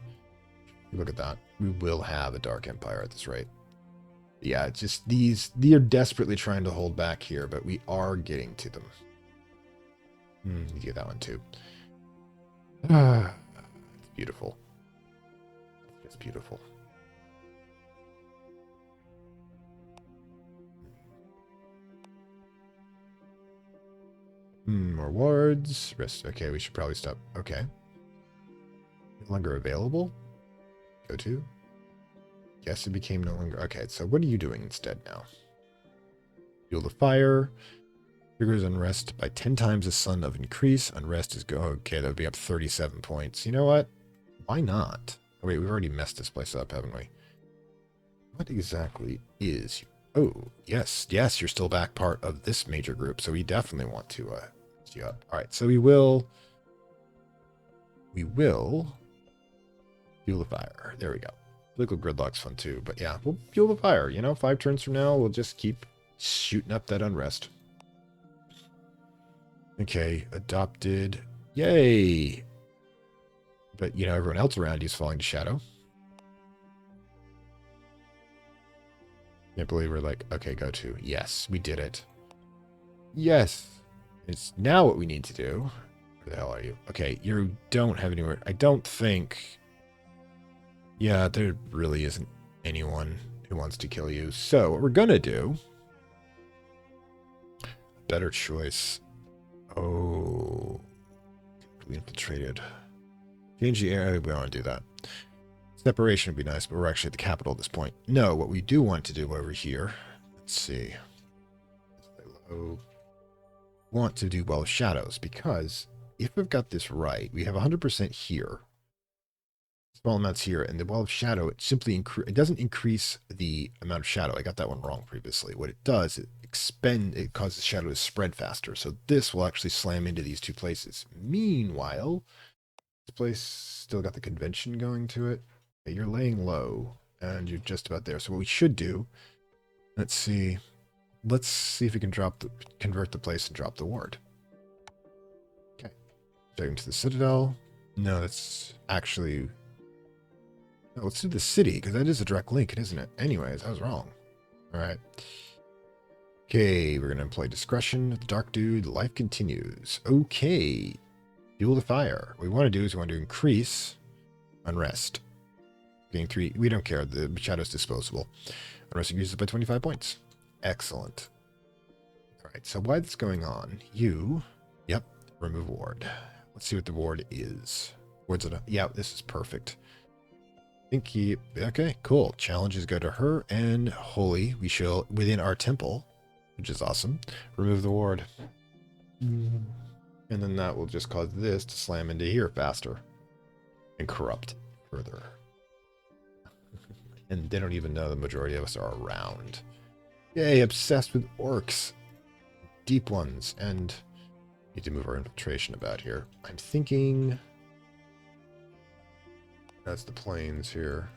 Look at that. We will have a Dark Empire at this rate. Yeah, it's just they are desperately trying to hold back here, but we are getting to them. You get that one too. It's beautiful. It's beautiful. More wards. Rest. Okay, we should probably stop. Okay. No longer available? Go to? Yes, it became no longer. Okay, so what are you doing instead now? Fuel the fire. Triggers unrest by 10 times the sun of increase. Unrest is go. Okay, that would be up 37 points. You know what? Why not? Oh, wait, we've already messed this place up, haven't we? What exactly is... Oh, yes. Yes, you're still back part of this major group, so we definitely want to you up. All right, so we will fuel the fire. There we go. Political gridlock's fun too, but yeah, we'll fuel the fire. You know, 5 turns from now, we'll just keep shooting up that unrest. Okay, adopted. Yay! But, you know, everyone else around you is falling to shadow. Can't believe we're like, okay, go to. Yes, we did it. Yes. It's now what we need to do. Where the hell are you? Okay, you don't have anywhere. I don't think... Yeah, there really isn't anyone who wants to kill you. So, what we're gonna do... Better choice. Oh... Infiltrated. Change the area. We don't want to do that. Separation would be nice, but we're actually at the capital at this point. No, what we do want to do over here... Let's see. Want to do well with shadows, because if we've got this right, we have 100% here. Small amounts here, and the wall of shadow, it simply it doesn't increase the amount of shadow. I got that one wrong previously. What it does, it causes shadow to spread faster. So this will actually slam into these two places. Meanwhile, this place still got the convention going to it. Okay, you're laying low, and you're just about there. So what we should do, let's see if we can convert the place and drop the ward. Okay. Taking to the Citadel. No, that's actually... No, let's do the city, because that is a direct link, isn't it? Anyways, I was wrong. Alright. Okay, we're going to employ discretion. The Dark Dude, life continues. Okay. Fuel the fire. What we want to do is we want to increase unrest. Getting 3... We don't care. The shadow's disposable. Unrest increases by 25 points. Excellent. Alright, so while that's going on, you... Yep, remove ward. Let's see what the ward is. Ward's it? Yeah, this is perfect. Okay, cool. Challenges go to her, and holy, we shall, within our temple, which is awesome, remove the ward. And then that will just cause this to slam into here faster. And corrupt further. And they don't even know the majority of us are around. Yay, obsessed with orcs. Deep ones, and need to move our infiltration about here. I'm thinking... That's the plains here.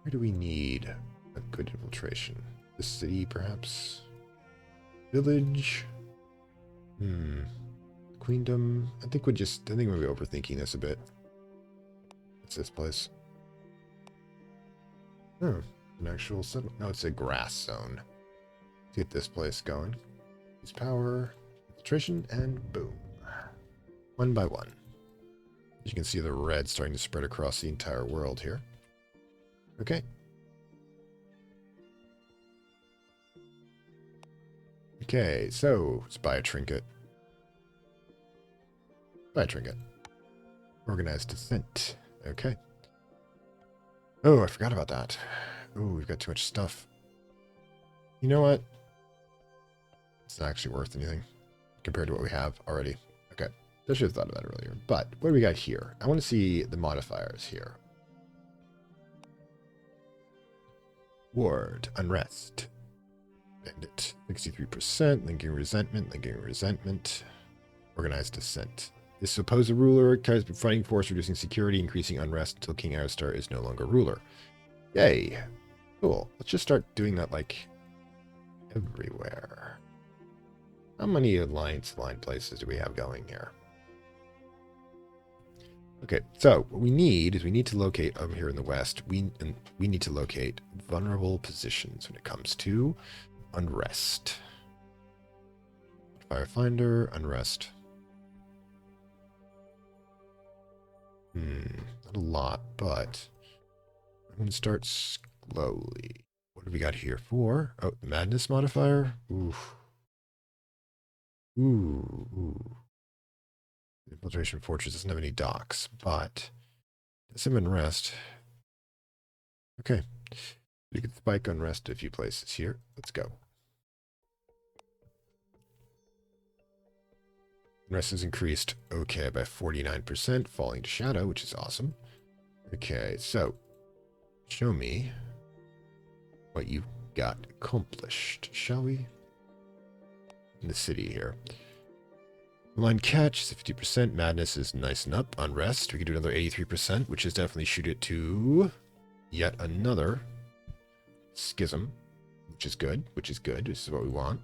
Where do we need a good infiltration? The city, perhaps? Village? Queendom? I think we're overthinking this a bit. What's this place? Oh, an actual settlement. No, it's a grass zone. Let's get this place going. Use power, infiltration, and boom. One by one. You can see the red starting to spread across the entire world here. Okay. Okay, so let's buy a trinket. Buy a trinket. Organized descent. Okay. Oh, I forgot about that. Oh, we've got too much stuff. You know what? It's not actually worth anything compared to what we have already. Okay. I should have thought of that earlier. But what do we got here? I want to see the modifiers here. Ward, unrest. Bandit, 63%. Linking resentment. Organized dissent. This supposed ruler carries a fighting force, reducing security, increasing unrest until King Aristar is no longer ruler. Yay. Cool. Let's just start doing that, like, everywhere. How many alliance line places do we have going here? Okay, so what we need is we need to locate over here in the west. We need to locate vulnerable positions when it comes to unrest. Firefinder, unrest. Not a lot, but I'm going to start slowly. What do we got here for? Oh, madness modifier? Oof. Ooh. Infiltration Fortress doesn't have any docks, but does have unrest. Okay. We can spike unrest a few places here. Let's go. Unrest is increased, okay, by 49%, falling to shadow, which is awesome. Okay, so show me what you've got accomplished, shall we? In the city here. Line catch is 50%. Madness is nice and up. Unrest, we can do another 83%, which is definitely shoot it to yet another schism, which is good. This is what we want.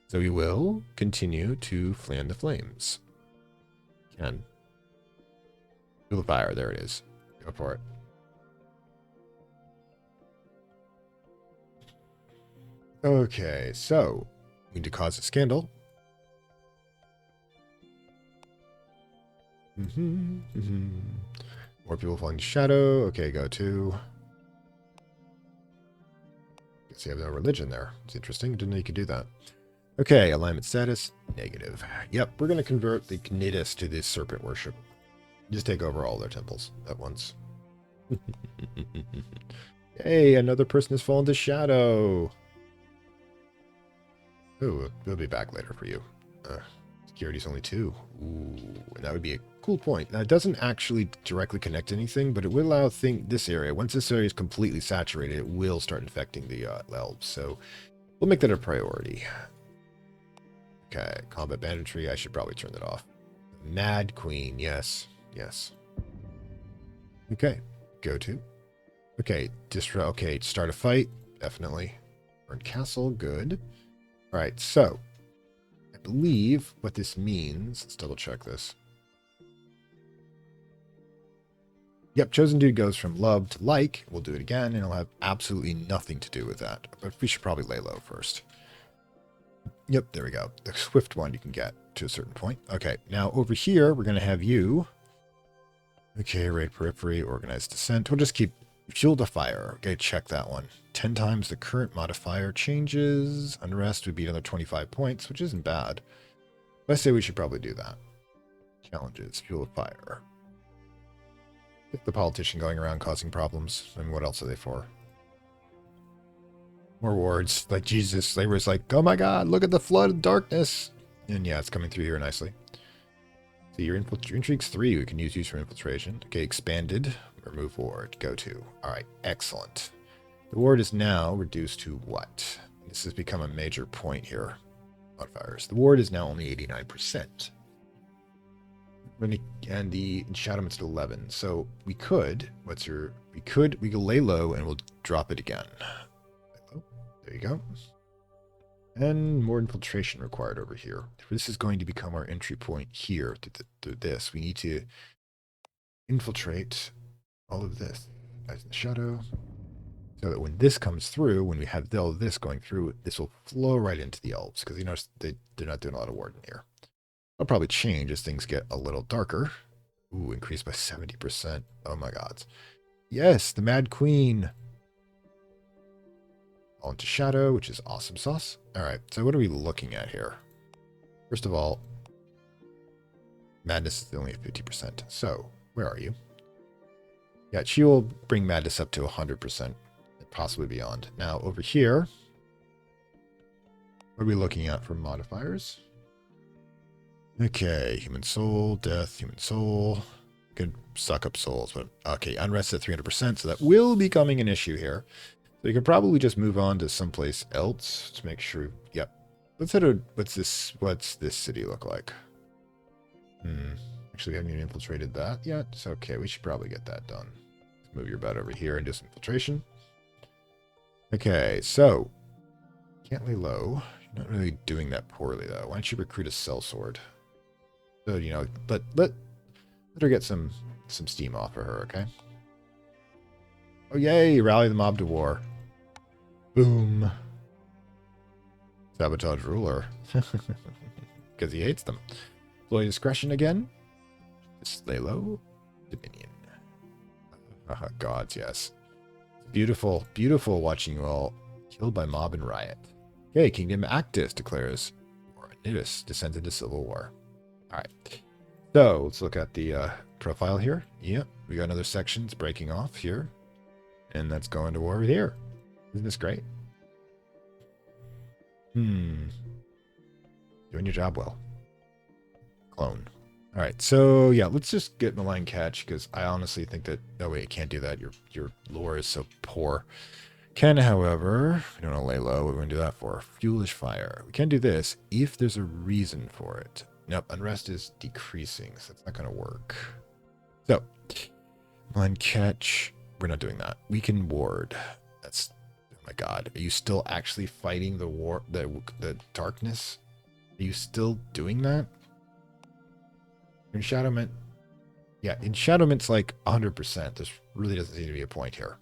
So we will continue to fan the flames. Can. Feel the fire. There it is. Go for it. Okay, so we need to cause a scandal. More people falling to shadow. Okay, go to. Guess you have no religion there. It's interesting. Didn't know you could do that. Okay, alignment status, negative. Yep, we're going to convert the Cnidas to this serpent worship. Just take over all their temples at once. Hey, another person has fallen to shadow. Ooh, we'll be back later for you. Security's only 2. Ooh, and that would be a cool point. Now, it doesn't actually directly connect anything, but it will allow this area. Once this area is completely saturated, it will start infecting the elves. So we'll make that a priority. Okay, combat banditry. I should probably turn that off. Mad Queen. Yes. Okay, go to. Okay, okay, start a fight. Definitely. Burn castle. Good. All right, so I believe what this means, let's double check this. Yep, chosen dude goes from love to like. We'll do it again, and it'll have absolutely nothing to do with that. But we should probably lay low first. Yep, there we go. The swift one you can get to a certain point. Okay, now over here, we're going to have you. Okay, raid periphery, organized descent. We'll just keep fuel to fire. Okay, check that one. 10 times the current modifier changes. Unrest would be another 25 points, which isn't bad. I say we should probably do that. Challenges, fuel of fire. Get the politician going around causing problems. I mean, what else are they for? More wards. Like Jesus, they was like, oh my god, look at the flood of darkness. And yeah, it's coming through here nicely. So your intrigue's 3. We can use for infiltration. Okay, expanded. Remove ward. Go to. All right, excellent. The ward is now reduced to what? This has become a major point here. Modifiers. The ward is now only 89%. And the enchantment's at 11. So we could, we could lay low and we'll drop it again. There you go. And more infiltration required over here. This is going to become our entry point here to this. We need to infiltrate all of this as the shadow. So that when this comes through, when we have all this going through, this will flow right into the elves. Because you notice they're not doing a lot of ward in here. I'll probably change as things get a little darker. Ooh, increased by 70%. Oh my god. Yes, the Mad Queen. All into shadow, which is awesome sauce. All right, so what are we looking at here? First of all, madness is only at 50%. So where are you? Yeah, she will bring madness up to 100%, possibly beyond. Now over here, what are we looking at for modifiers? Okay, human soul, death, human soul. Could suck up souls, but okay, unrest at 300%, so that will be becoming an issue here. So you could probably just move on to someplace else to make sure. Yep. Let's hit a. What's this city look like? Actually, we haven't even infiltrated that yet. It's okay. We should probably get that done. Let's move your butt over here and do some infiltration. Okay, so can't lay low. You're not really doing that poorly though. Why don't you recruit a sellsword? So let her get some steam off of her. Okay. Oh yay! Rally the mob to war. Boom. Sabotage ruler. Because he hates them. Employee discretion again. Just lay low. Dominion. Gods, yes. Beautiful, beautiful watching you all killed by mob and riot. Okay, Kingdom Actus declares war. Nidus descends into civil war. Alright. So, let's look at the profile here. Yep, we got another section's breaking off here. And that's going to war here. Isn't this great? Doing your job well. Clone. Alright, so yeah, let's just get Malign Catch, because I honestly think that... Oh wait, I can't do that. Your lore is so poor. Can, however... We don't want to lay low. What are we going to do that for? Fuelish Fire. We can do this if there's a reason for it. Nope, unrest is decreasing, so that's not going to work. So, Malign Catch... We're not doing that. We can ward. That's... Oh my god. Are you still actually fighting the war... the darkness? Are you still doing that? Enshadowment. Yeah, enshadowment's like 100%. This really doesn't seem to be a point here.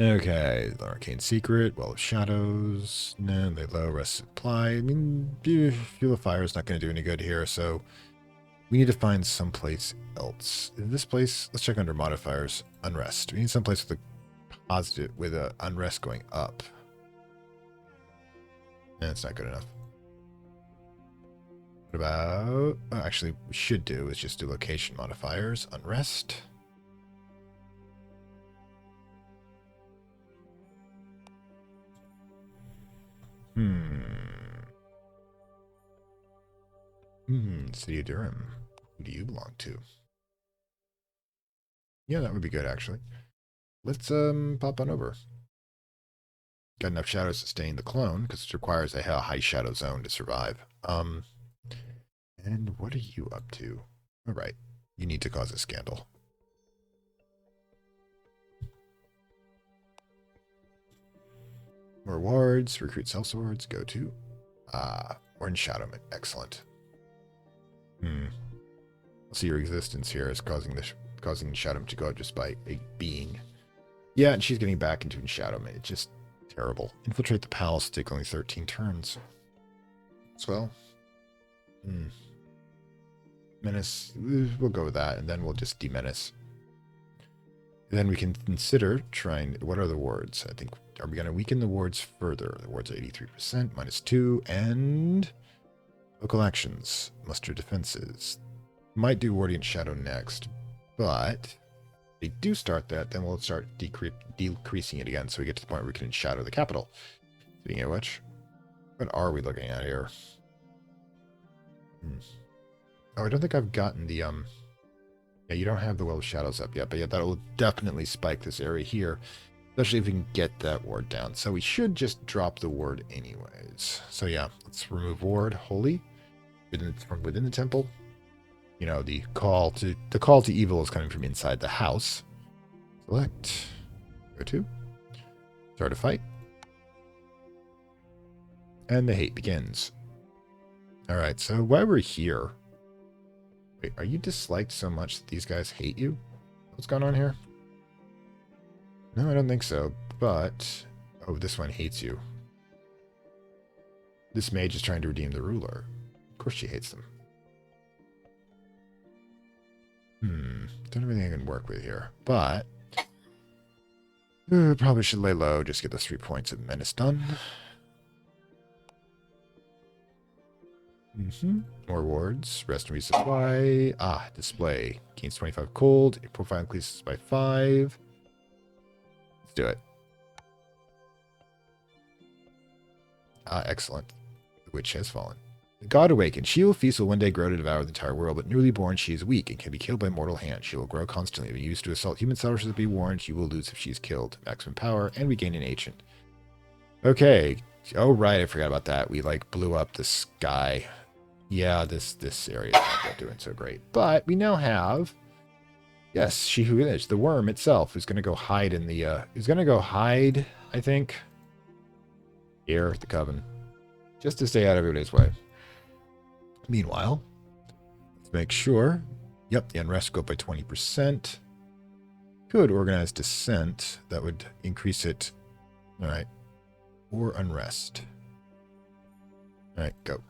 Okay, the Arcane Secret, Well of Shadows. No, they low rest supply. I mean, Fuel of Fire is not going to do any good here, so we need to find someplace else. In this place, let's check under modifiers. Unrest. We need someplace with a positive, with a unrest going up. That's not good enough. What about... actually, we should do is just do location modifiers. Unrest. City of Durham. Who do you belong to? Yeah, that would be good, actually. Let's pop on over. Got enough shadows to sustain the clone, because it requires a high shadow zone to survive. And what are you up to? All right, you need to cause a scandal. More wards, recruit sellswords, go to. Or enshadowment, excellent. See, your existence here is causing enshadowment to go up just by a being. Yeah, and she's getting back into enshadowment. It's just terrible. Infiltrate the palace, take only 13 turns. As well. Menace, we'll go with that, and then we'll just de-menace. Then we can consider trying... What are the wards? I think... Are we going to weaken the wards further? The wards are 83%, -2, and... Local actions. Muster defenses. Might do Wardiant Shadow next, but... If they do start that, then we'll start decreasing it again, so we get to the point where we can shadow the capital. Speaking of which, what are we looking at here? Oh, I don't think I've gotten the... Yeah, you don't have the Well of Shadows up yet, but yeah, that will definitely spike this area here, especially if we can get that ward down. So we should just drop the ward anyways. So yeah, let's remove ward Holy from within the temple. You know, the call to evil is coming from inside the house. Select. Go to. Start a fight. And the hate begins. Alright, so while we're here... Wait, are you disliked so much that these guys hate you? What's going on here? No, I don't think so, but... Oh, this one hates you. This mage is trying to redeem the ruler. Of course she hates them. Don't have anything I can work with here, but... probably should lay low, just get those 3 points of menace done. More wards. Rest and resupply. Display. Gains 25 cold. Profile increases by 5. Let's do it. Excellent. The witch has fallen. The God awakens. She will feast will one day grow to devour the entire world, but newly born she is weak and can be killed by mortal hands. She will grow constantly. If used to assault human settlers, be warned, she will lose if she is killed. Maximum power, and we gain an agent. Okay. Oh, right. I forgot about that. We, like, blew up this guy. Yeah, this area is not doing so great. But we now have... Yes, she who is. The worm itself is going to go hide in the... is going to go hide, I think, here at the coven. Just to stay out of everybody's way. Meanwhile, let's make sure. Yep, the unrest go up by 20%. Could organize dissent. That would increase it. All right. Or unrest. All right, go.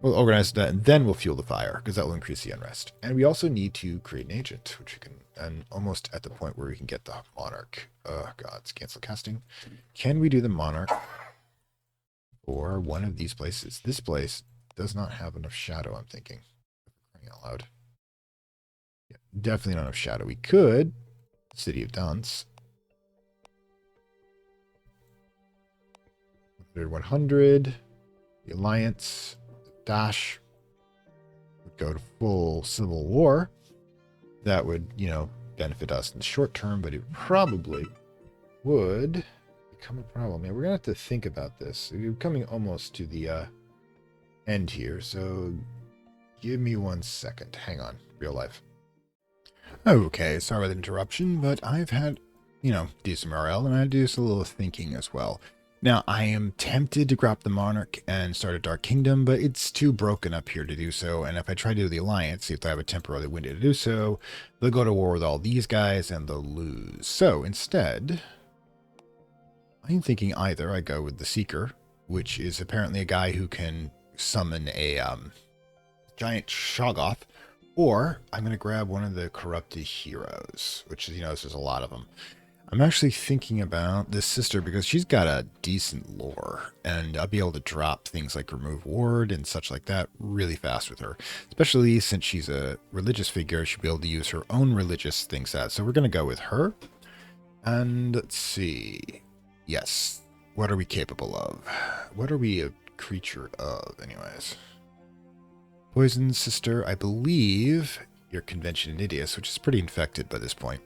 We'll organize that, and then we'll fuel the fire, because that will increase the unrest. And we also need to create an agent, which we can, and almost at the point where we can get the monarch. Oh, God, it's cancel casting. Can we do the monarch or one of these places? This place does not have enough shadow, I'm thinking. Crying out loud. Yeah, definitely not enough shadow. We could. City of Dance. 100. The Alliance. Dash. Would go to full civil war. That would, you know, benefit us in the short term, but it probably would become a problem. Yeah, we're going to have to think about this. We're coming almost to the end here, so give me 1 second. Hang on, real life. Okay, sorry about the interruption, but I've had, you know, decent morale, and I do a little thinking as well. Now, I am tempted to grab the Monarch and start a Dark Kingdom, but it's too broken up here to do so, and if I try to do the Alliance, see if I have a temporary window to do so, they'll go to war with all these guys, and they'll lose. So, instead, I'm thinking either I go with the Seeker, which is apparently a guy who can summon a giant Shoggoth, or I'm going to grab one of the corrupted heroes, which is, you know, there's a lot of them. I'm actually thinking about this sister because she's got a decent lore, and I'll be able to drop things like remove ward and such like that really fast with her, especially since she's a religious figure. She'll be able to use her own religious things out. So we're going to go with her. And let's see. Yes. What are we capable of? What are we a creature of, anyways? Poison sister, I believe you're Convention Idius, which is pretty infected by this point.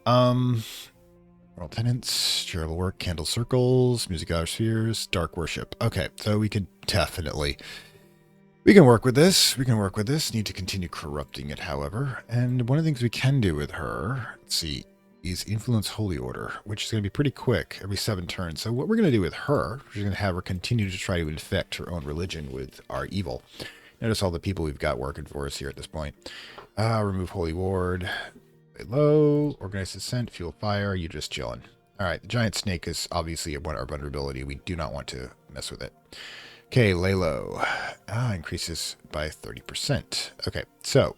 Moral tenants, charitable work, candle circles, music hour spheres, dark worship. Okay, so we can definitely... We can work with this. We can work with this. Need to continue corrupting it, however. And one of the things we can do with her, let's see, is influence holy order, which is going to be pretty quick, every 7 turns. So what we're going to do with her, we're going to have her continue to try to infect her own religion with our evil. Notice all the people we've got working for us here at this point. Remove holy ward. Lay low. Organize descent. Fuel fire. You just chilling. All right. The giant snake is obviously our vulnerability. We do not want to mess with it. Okay. Lay low. Increases by 30%. Okay. So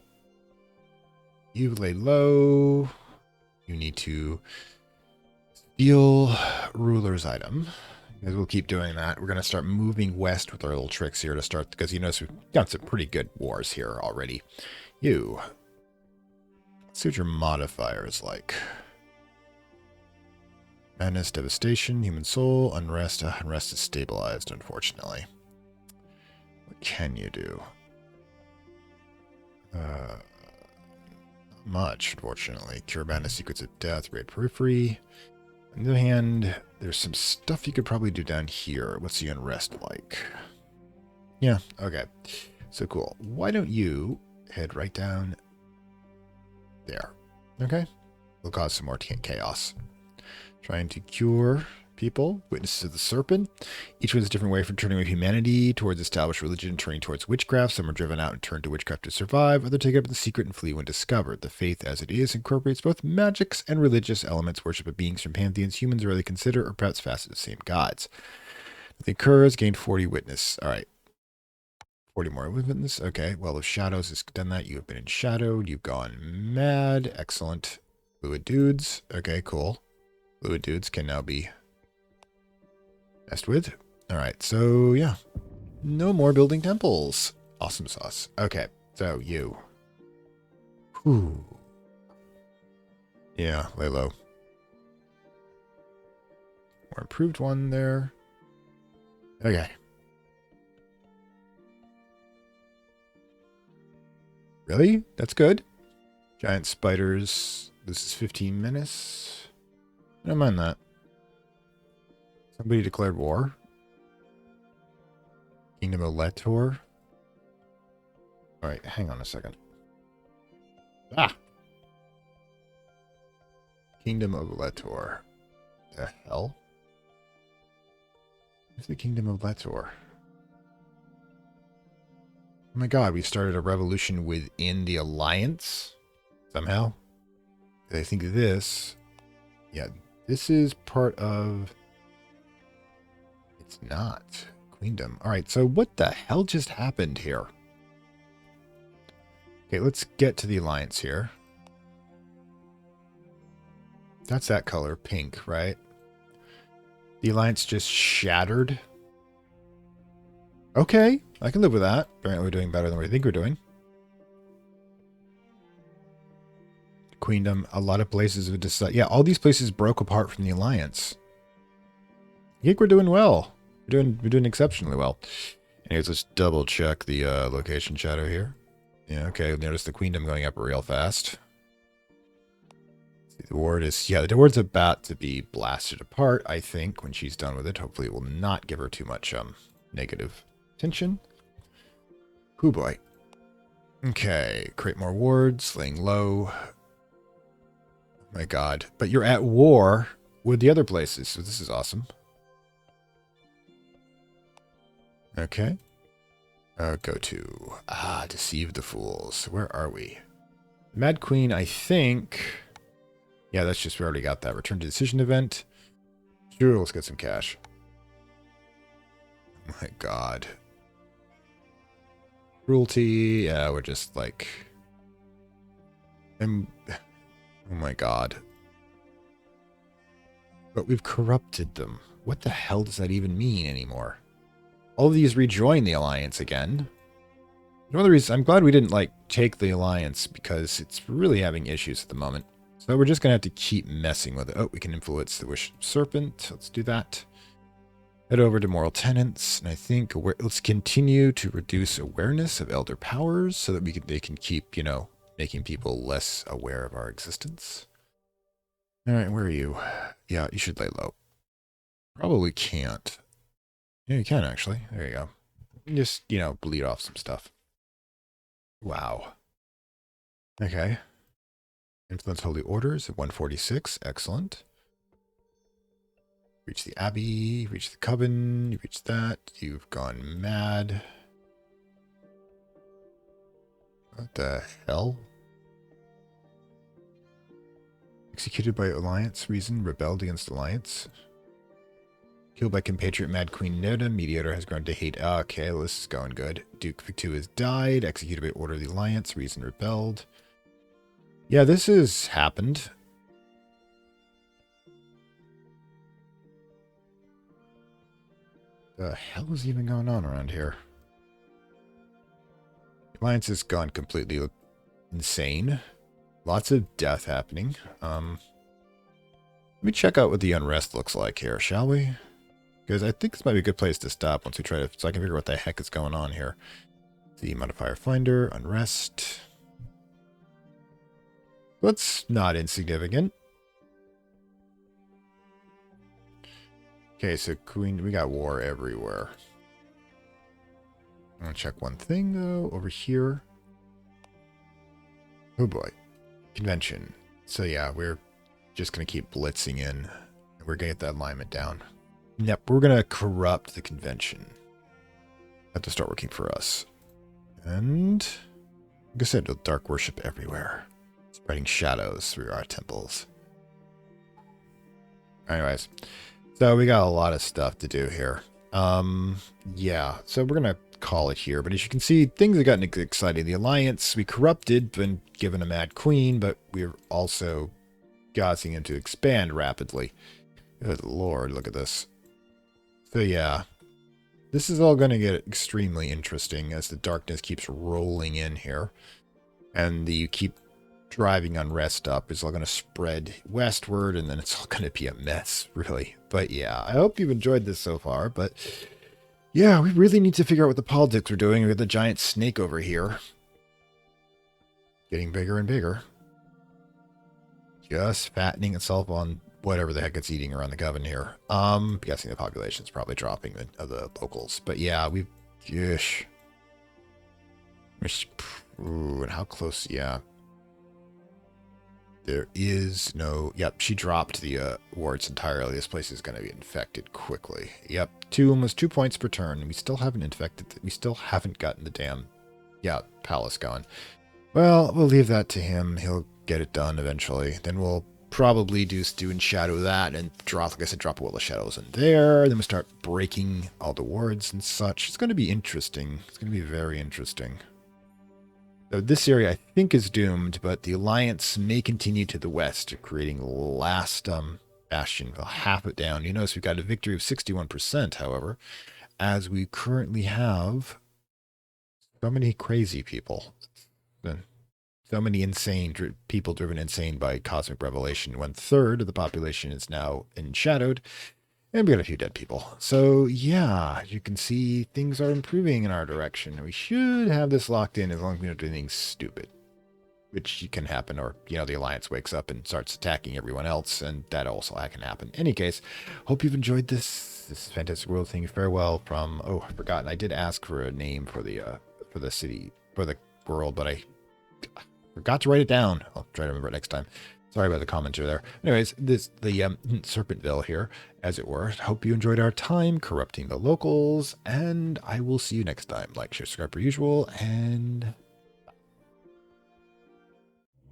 you lay low. You need to steal ruler's item. Because we'll keep doing that. We're going to start moving west with our little tricks here to start, because you notice we've got some pretty good wars here already. You. Let's see what your modifier is like. Madness, devastation, human soul, unrest. Unrest is stabilized, unfortunately. What can you do? Not much, unfortunately. Cure madness, secrets of death, red periphery. On the other hand, there's some stuff you could probably do down here. What's the unrest like? Yeah, okay. So cool. Why don't you head right down there? Okay. We'll cause some more chaos. Trying to cure people. Witnesses of the serpent. Each one's a different way from turning away humanity towards established religion, turning towards witchcraft. Some are driven out and turn to witchcraft to survive. Others take up the secret and flee when discovered. The faith as it is incorporates both magics and religious elements. Worship of beings from pantheons humans rarely consider or perhaps fast the same gods. Nothing occurs. Gained 40 witness. All right. 40 more witness. Okay. Well, if Shadows has done that, you have been enshadowed. You've gone mad. Excellent. Fluid dudes. Okay, cool. Fluid dudes can now be messed with. All right, so yeah, no more building temples. Awesome sauce. Okay, so you. Whew. Yeah, lay low. More improved one there. Okay. Really? That's good. Giant spiders. This is 15 minutes. I don't mind that. Somebody declared war. Kingdom of Letor. Alright, hang on a second. Ah! Kingdom of Letor. The hell? Where's the Kingdom of Letor? Oh my god, we started a revolution within the Alliance? Somehow? I think this... Yeah, this is part of... It's not. Queendom. Alright, so what the hell just happened here? Okay, let's get to the Alliance here. That's that color, pink, right? The Alliance just shattered. Okay, I can live with that. Apparently we're doing better than we think we're doing. Queendom, a lot of places have decided... Yeah, all these places broke apart from the Alliance. I think we're doing well. We're doing exceptionally well. Anyways, let's double check the location shadow here. Yeah, okay, notice the Queendom going up real fast. The ward is... Yeah, the ward's about to be blasted apart, I think, when she's done with it. Hopefully it will not give her too much negative attention. Hoo boy. Okay, create more wards, laying low. Oh my god. But you're at war with the other places, so this is awesome. Okay. Go to... Deceive the Fools. Where are we? Mad Queen, I think... Yeah, that's just... We already got that. Return to decision event. Sure, let's get some cash. Oh my god. Cruelty. Yeah, we're just like... oh my god. But we've corrupted them. What the hell does that even mean anymore? All of these rejoin the Alliance again. One of the reasons... I'm glad we didn't, like, take the Alliance, because it's really having issues at the moment. So we're just going to have to keep messing with it. Oh, we can influence the Wish Serpent. Let's do that. Head over to Moral Tenants, and I think let's continue to reduce awareness of Elder Powers so that they can keep, you know, making people less aware of our existence. All right, where are you? Yeah, you should lay low. Probably can't. Yeah, you can actually. There you go. Just, you know, bleed off some stuff. Wow. Okay. Influence Holy Orders at 146. Excellent. Reach the Abbey. Reach the Coven. You reach that. You've gone mad. What the hell? Executed by Alliance. Reason. Rebelled against Alliance. Killed by compatriot Mad Queen Noda. Mediator has grown to hate. Okay, well, this is going good. Duke Victu has died. Executed by Order of the Alliance. Reason. Rebelled. Yeah, this has happened. The hell is even going on around here? The Alliance has gone completely insane. Lots of death happening. Let me check out what the unrest looks like here, shall we? Because I think this might be a good place to stop once we try to... So I can figure out what the heck is going on here. The modifier finder, unrest. That's not insignificant. Okay, so Queen, we got war everywhere. I'm gonna check one thing though, over here. Oh boy. Convention. So yeah, we're just gonna keep blitzing in. We're gonna get that alignment down. Yep, we're gonna corrupt the convention. Have to start working for us. And like I said, dark worship everywhere. Spreading shadows through our temples. Anyways. So we got a lot of stuff to do here. Yeah, so we're going to call it here. But as you can see, things have gotten exciting. The Alliance, we corrupted, been given a Mad Queen, but we're also causing him to expand rapidly. Good lord, look at this. So yeah, this is all going to get extremely interesting as the darkness keeps rolling in here. And you keep driving unrest up. It's all going to spread westward, and then it's all going to be a mess, really. But yeah, I hope you've enjoyed this so far. But yeah, we really need to figure out what the politics are doing. We got the giant snake over here. getting bigger and bigger. Just fattening itself on whatever the heck it's eating around the Coven here. Guessing the population's probably dropping of the locals. But yeah, we've... Yeesh. Ooh, and how close... Yeah. There is no... Yep, she dropped the wards entirely. This place is going to be infected quickly. Yep, almost 2 points per turn. We still haven't infected... We still haven't gotten the damn... Yeah, palace going. Well, we'll leave that to him. He'll get it done eventually. Then we'll probably do stew and shadow that and drop, like I said, drop a Will of Shadows in there. Then we'll start breaking all the wards and such. It's going to be interesting. It's going to be very interesting. So this area I think is doomed, but the Alliance may continue to the west, creating last bastion. They'll half it down. You notice we've got a victory of 61%, however, as we currently have so many crazy people. So many insane people driven insane by cosmic revelation. 1/3 of the population is now enshadowed, and we got a few dead people. So yeah, you can see things are improving in our direction. We should have this locked in as long as we don't do anything stupid, which can happen. Or the Alliance wakes up and starts attacking everyone else, and that also can happen. In any case, hope you've enjoyed this fantastic world thing. Farewell from... Oh, I forgot. I did ask for a name for the city, for the world, but I forgot to write it down. I'll try to remember it next time. Sorry about the commentary there. Anyways, the Serpentville here, as it were. Hope you enjoyed our time corrupting the locals, and I will see you next time. Like, share, subscribe per usual, and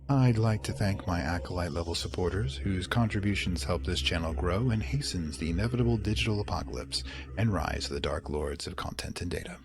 I'd like to thank my Acolyte level supporters, whose contributions help this channel grow and hastens the inevitable digital apocalypse and rise of the Dark Lords of Content and Data.